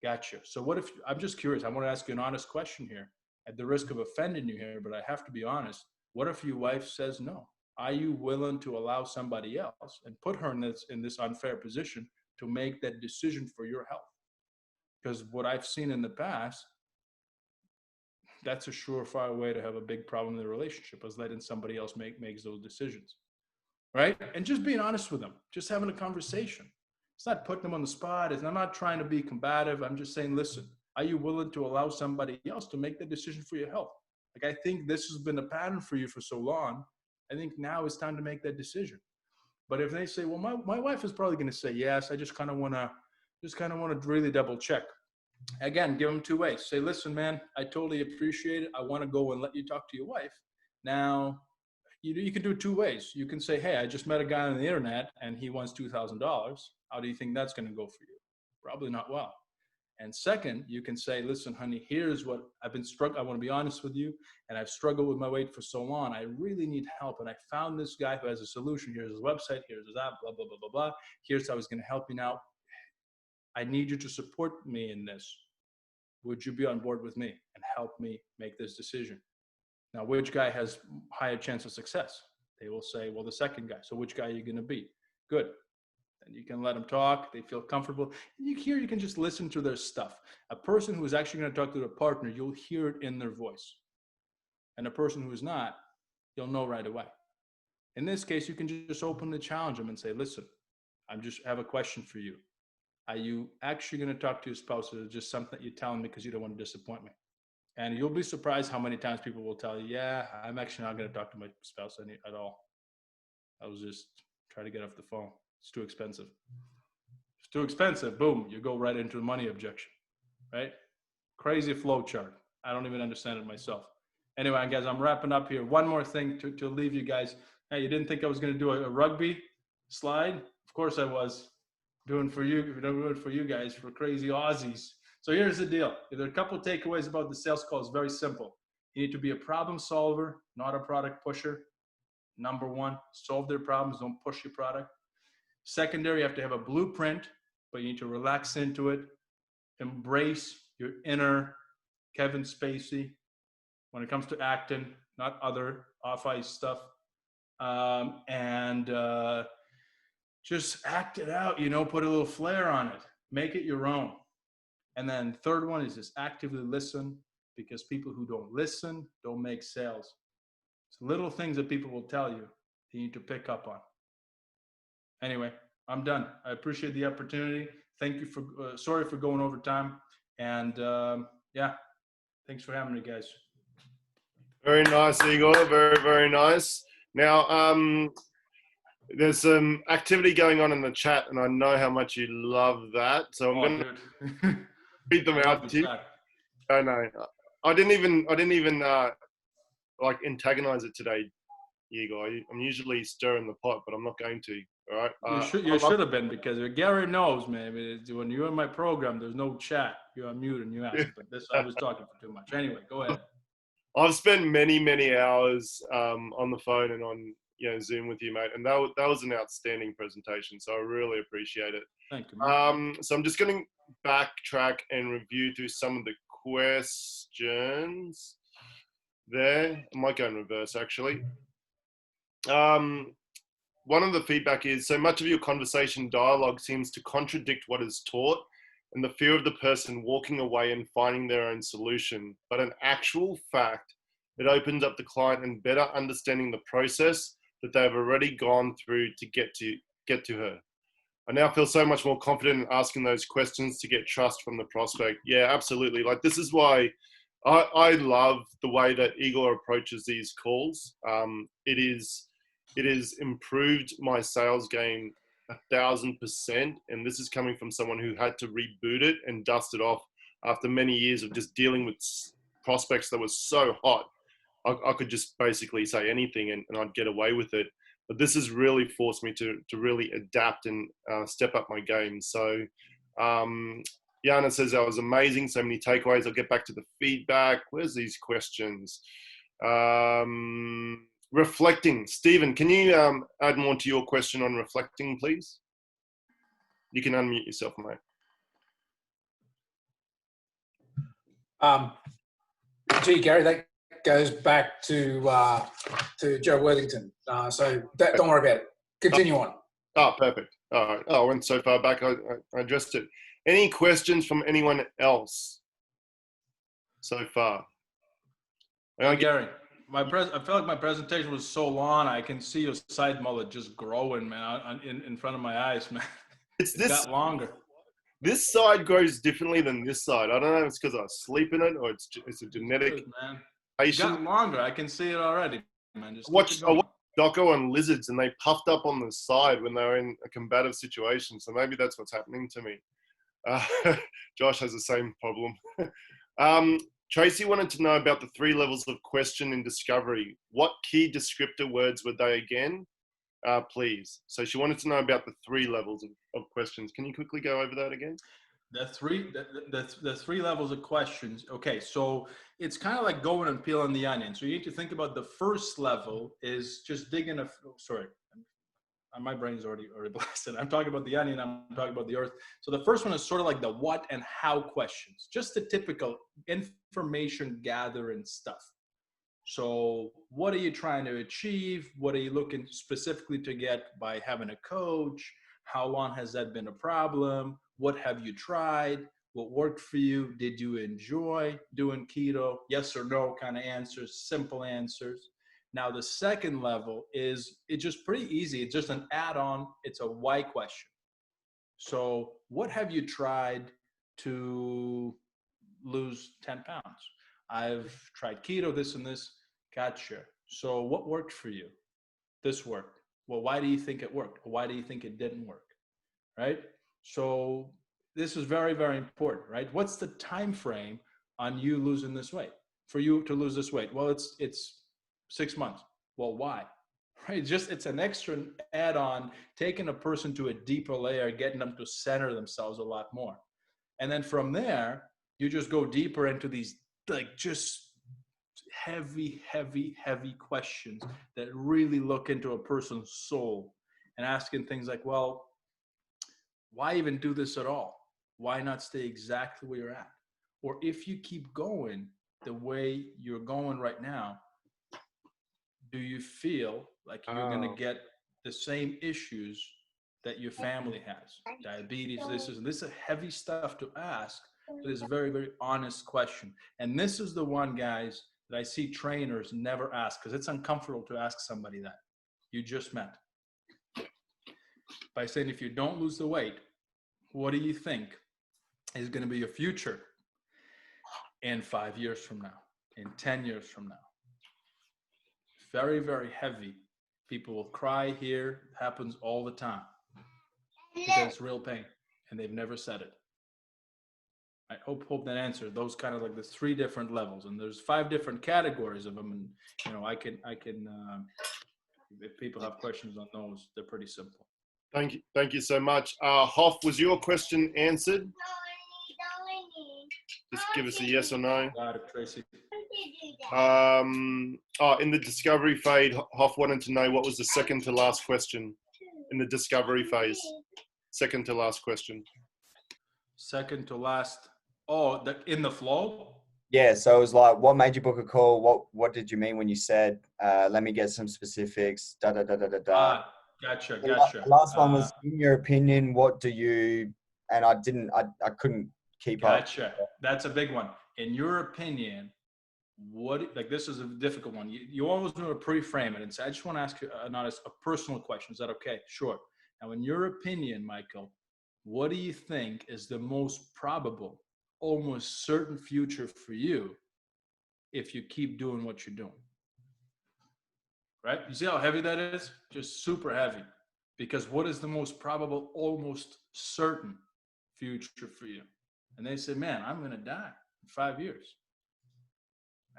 gotcha. So what if, I'm just curious, I want to ask you an honest question here, at the risk of offending you here, but I have to be honest. What if your wife says no? Are you willing to allow somebody else and put her in this unfair position to make that decision for your health? Because what I've seen in the past, that's a surefire way to have a big problem in the relationship, is letting somebody else makes those decisions, right? And just being honest with them, just having a conversation. It's not putting them on the spot. I'm not trying to be combative. I'm just saying, listen, are you willing to allow somebody else to make the decision for your health? Like, I think this has been a pattern for you for so long. I think now it's time to make that decision. But if they say, well, my wife is probably going to say yes, I just kind of want to really double check. Again, give them two ways. Say, listen, man, I totally appreciate it. I want to go and let you talk to your wife. Now, you can do it two ways. You can say, hey, I just met a guy on the internet and he wants $2,000. How do you think that's going to go for you? Probably not well. And second, you can say, listen, honey, here's what I've been struggling. I want to be honest with you. And I've struggled with my weight for so long. I really need help. And I found this guy who has a solution. Here's his website. Here's his app, blah, blah, blah, blah, blah. Here's how he's going to help you now. I need you to support me in this. Would you be on board with me and help me make this decision? Now, which guy has higher chance of success? They will say, well, the second guy. So which guy are you going to be? Good. And you can let them talk. They feel comfortable. And you can just listen to their stuff. A person who is actually going to talk to their partner, you'll hear it in their voice. And a person who is not, you'll know right away. In this case, you can just openly challenge them and say, listen, I just have a question for you. Are you actually going to talk to your spouse, or is it just something that you're telling me because you don't want to disappoint me? And you'll be surprised how many times people will tell you, yeah, I'm actually not going to talk to my spouse at all. I was just trying to get off the phone. It's too expensive. It's too expensive. Boom, you go right into the money objection, right? Crazy flow chart. I don't even understand it myself. Anyway, guys, I'm wrapping up here. One more thing to leave you guys. Hey, you didn't think I was going to do a rugby slide? Of course I was. Doing for you guys, for crazy Aussies. So here's the deal. There are a couple of takeaways about the sales call. It's very simple. You need to be a problem solver, not a product pusher. Number one, solve their problems. Don't push your product. Secondary, you have to have a blueprint, but you need to relax into it. Embrace your inner Kevin Spacey when it comes to acting, not other off-ice stuff. Just act it out, put a little flair on it. Make it your own. And then third one is just actively listen, because people who don't listen don't make sales. It's little things that people will tell you you need to pick up on. Anyway, I'm done. I appreciate the opportunity. Thank you for, sorry for going over time. And yeah, thanks for having me, guys. Very nice, Yegor. Very, very nice. Now, there's some activity going on in the chat, and I know how much you love that. So I'm going to read them out to you. I know. I didn't even like antagonize it today, Yegor. I'm usually stirring the pot, but I'm not going to. All right. You should have been, because Gary knows, man. When you're in my program, there's no chat. You're on mute and you ask. But this, I was talking for too much. Anyway, go ahead. I've spent many hours on the phone and on Zoom with you, mate, and that was an outstanding presentation. So I really appreciate it. Thank you. So I'm just going to backtrack and review through some of the questions there. I might go in reverse, actually. One of the feedback is, so much of your conversation dialogue seems to contradict what is taught and the fear of the person walking away and finding their own solution. But in actual fact, it opens up the client and better understanding the process that they've already gone through to get to her. I now feel so much more confident in asking those questions to get trust from the prospect. Yeah, absolutely. Like, this is why I love the way that Yegor approaches these calls. It has improved my sales game 1,000%. And this is coming from someone who had to reboot it and dust it off after many years of just dealing with prospects that were so hot. I could just basically say anything and I'd get away with it. But this has really forced me to really adapt and step up my game. So Yana says that was amazing. So many takeaways. I'll get back to the feedback. Where's these questions? Reflecting. Stephen, can you add more to your question on reflecting, please? You can unmute yourself, mate. Gee, Gary, that goes back to Joe Worthington. So don't worry about it. Continue on. Oh, perfect. All right. Oh, I went so far back, I addressed it. Any questions from anyone else so far? Gary, I felt like my presentation was so long. I can see your side mullet just growing, man, in front of my eyes, man. It got longer. This side grows differently than this side. I don't know if it's because I sleep in it or it's a genetic. Good, man. It got longer. I can see it already, man. Just I watched Doco on lizards, and they puffed up on the side when they were in a combative situation. So maybe that's what's happening to me. Uh, Josh has the same problem. Tracy wanted to know about the 3 levels of question in discovery. What key descriptor words were they again, please? So she wanted to know about the 3 levels of questions. Can you quickly go over that again? The three levels of questions. Okay, so it's kind of like going and peeling the onion. So you need to think about the first level is just digging a. Sorry, my brain's already blasted. I'm talking about the onion. I'm talking about the earth. So the first one is sort of like the what and how questions, just the typical information gathering stuff. So what are you trying to achieve? What are you looking specifically to get by having a coach? How long has that been a problem? What have you tried? What worked for you? Did you enjoy doing keto? Yes or no kind of answers, simple answers. Now, the second level is, it's just pretty easy. It's just an add-on. It's a why question. So what have you tried to lose 10 pounds? I've tried keto, this and this. Gotcha. So what worked for you? This worked. Well, why do you think it worked? Why do you think it didn't work? Right? So this is very, very important, right? What's the time frame on you losing this weight? For you to lose this weight? Well, it's 6 months. Well, why? Right? It's an extra add-on, taking a person to a deeper layer, getting them to center themselves a lot more. And then from there, you just go deeper into these like just heavy questions that really look into a person's soul and asking things like, well, why even do this at all? Why not stay exactly where you're at? Or if you keep going the way you're going right now, do you feel like you're going to get the same issues that your family has? Diabetes, this is heavy stuff to ask, but it's a very, very honest question. And this is the one, guys, that I see trainers never ask, because it's uncomfortable to ask somebody that you just met. By saying, if you don't lose the weight, what do you think is going to be your future in 5 years from now, in 10 years from now? Very, very heavy. People will cry here. It happens all the time because it's real pain, and they've never said it. I hope that answered those kind of like the 3 different levels, and there's 5 different categories of them. And I can if people have questions on those, they're pretty simple. Thank you so much. Hoff, was your question answered? Just give us a yes or no. Got it, Tracy. In the discovery phase, Hoff wanted to know what was the second to last question in the discovery phase. Second to last question. Second to last. Oh, in the flow? Yeah, so it was like, what made you book a call? What did you mean when you said, let me get some specifics, da da da da da da. Gotcha. The last one was, in your opinion, what do you, and I couldn't keep up. Gotcha. That's a big one. In your opinion, this is a difficult one. You always want to pre-frame it and say, I just want to ask you a personal question. Is that okay? Sure. Now, in your opinion, Michael, what do you think is the most probable, almost certain future for you if you keep doing what you're doing? Right? You see how heavy that is? Just super heavy. Because what is the most probable, almost certain future for you? And they say, man, I'm going to die in 5 years.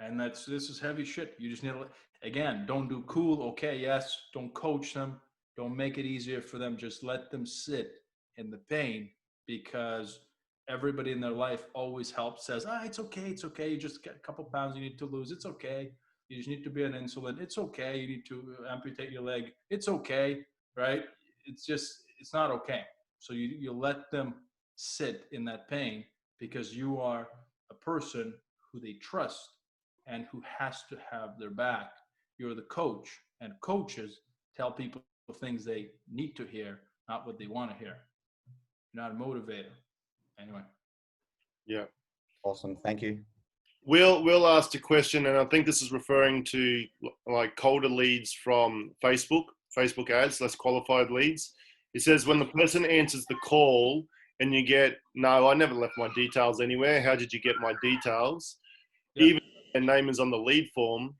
And this is heavy shit. You just need to, again, don't do cool. Okay, yes. Don't coach them. Don't make it easier for them. Just let them sit in the pain, because everybody in their life always helps, says, it's okay. You just get a couple pounds you need to lose. It's okay. You just need to be on insulin. It's okay. You need to amputate your leg. It's okay, right? It's not okay. So you let them sit in that pain, because you are a person who they trust and who has to have their back. You're the coach, and coaches tell people things they need to hear, not what they want to hear. You're not a motivator. Anyway. Yeah. Awesome. Thank you. Will asked a question, and I think this is referring to like colder leads from Facebook ads, less qualified leads. It says, when the person answers the call and you get, no, I never left my details anywhere. How did you get my details? Yep. Even if their name is on the lead form,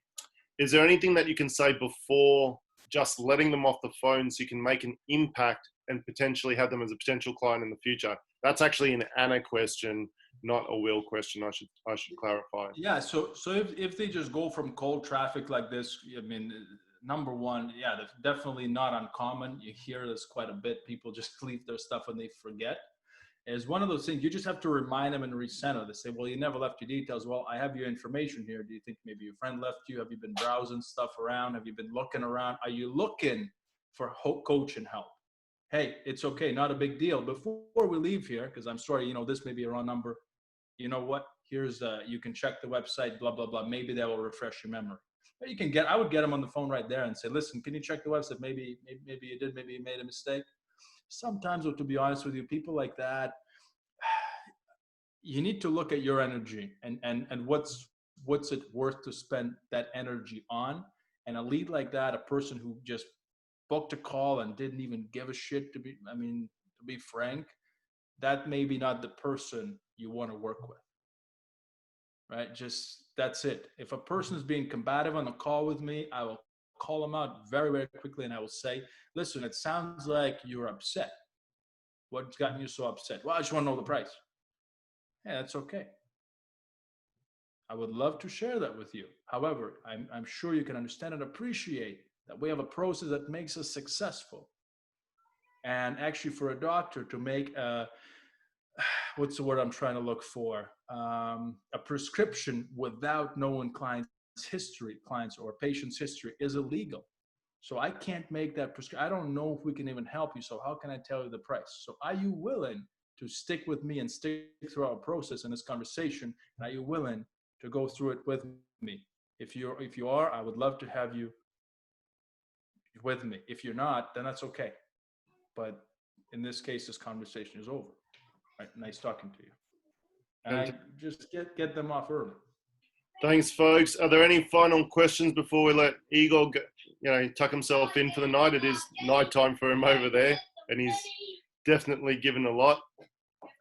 is there anything that you can say before just letting them off the phone so you can make an impact and potentially have them as a potential client in the future? That's actually an Anna question, not a Will question. I should clarify. Yeah. So if they just go from cold traffic like this, I mean, number one, yeah, that's definitely not uncommon. You hear this quite a bit. People just leave their stuff and they forget. It's one of those things you just have to remind them and resend it. They say, well, you never left your details. Well, I have your information here. Do you think maybe your friend left you? Have you been browsing stuff around? Have you been looking around? Are you looking for coach and help? Hey, it's okay. Not a big deal. Before we leave here, because I'm sorry, this may be a wrong number. You know what? Here's you can check the website, blah, blah, blah. Maybe that will refresh your memory. But I would get them on the phone right there and say, listen, can you check the website? Maybe you did, maybe you made a mistake. Sometimes, to be honest with you, people like that, you need to look at your energy and what's it worth to spend that energy on. And a lead like that, a person who just booked a call and didn't even give a shit, to be frank, that may be not the person you want to work with, right? Just, that's it. If a person is being combative on the call with me, I will call them out very, very quickly. And I will say, listen, it sounds like you're upset. What's gotten you so upset? Well, I just want to know the price. Yeah, that's okay. I would love to share that with you. However, I'm sure you can understand and appreciate that we have a process that makes us successful. And actually, for a doctor to make what's the word I'm trying to look for? A prescription without knowing clients or patient's history is illegal. So I can't make that prescription. I don't know if we can even help you. So how can I tell you the price? So are you willing to stick with me and stick through our process in this conversation? And are you willing to go through it with me? If you are, I would love to have you with me. If you're not, then that's okay. But in this case, this conversation is over. Right? Nice talking to you. And I just get them off early. Thanks, folks. Are there any final questions before we let Yegor tuck himself in for the night? It is nighttime for him over there, and he's definitely given a lot.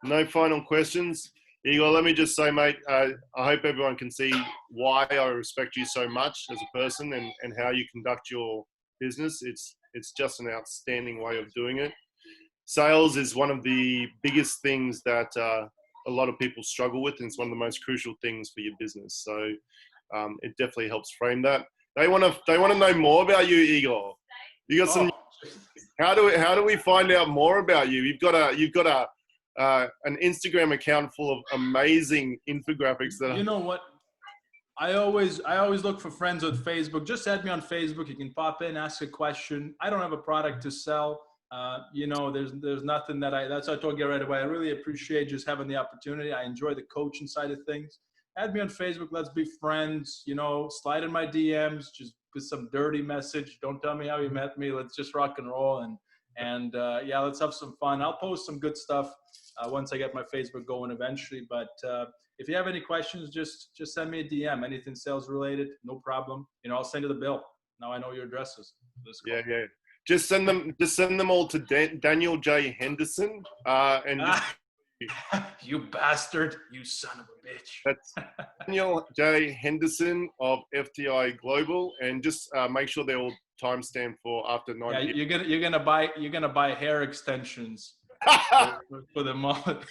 No final questions. Yegor, let me just say, mate, I hope everyone can see why I respect you so much as a person and how you conduct your business. It's just an outstanding way of doing it. Sales is one of the biggest things that a lot of people struggle with, and it's one of the most crucial things for your business. So it definitely helps frame that. They want to know more about you, Yegor. You got some. How do we find out more about you? You've got an Instagram account full of amazing infographics that. You know what? I always look for friends on Facebook. Just add me on Facebook. You can pop in, ask a question. I don't have a product to sell. There's nothing that's what I told you right away. I really appreciate just having the opportunity. I enjoy the coaching side of things. Add me on Facebook. Let's be friends. Slide in my DMs. Just with some dirty message. Don't tell me how you met me. Let's just rock and roll. And let's have some fun. I'll post some good stuff once I get my Facebook going eventually. But if you have any questions, just send me a DM. Anything sales related, no problem. I'll send you the bill. Now I know your addresses. Yeah. Just send them all to Daniel J. Henderson. You bastard! You son of a bitch. That's Daniel J. Henderson of FTI Global, and just make sure they're all timestamped for after 9. Yeah, you're gonna buy hair extensions for the moment.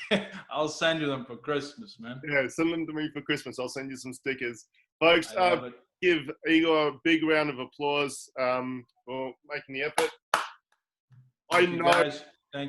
I'll send you them for Christmas, man. Yeah, send them to me for Christmas. I'll send you some stickers, folks. Give Yegor a big round of applause for making the effort. Thank you, guys.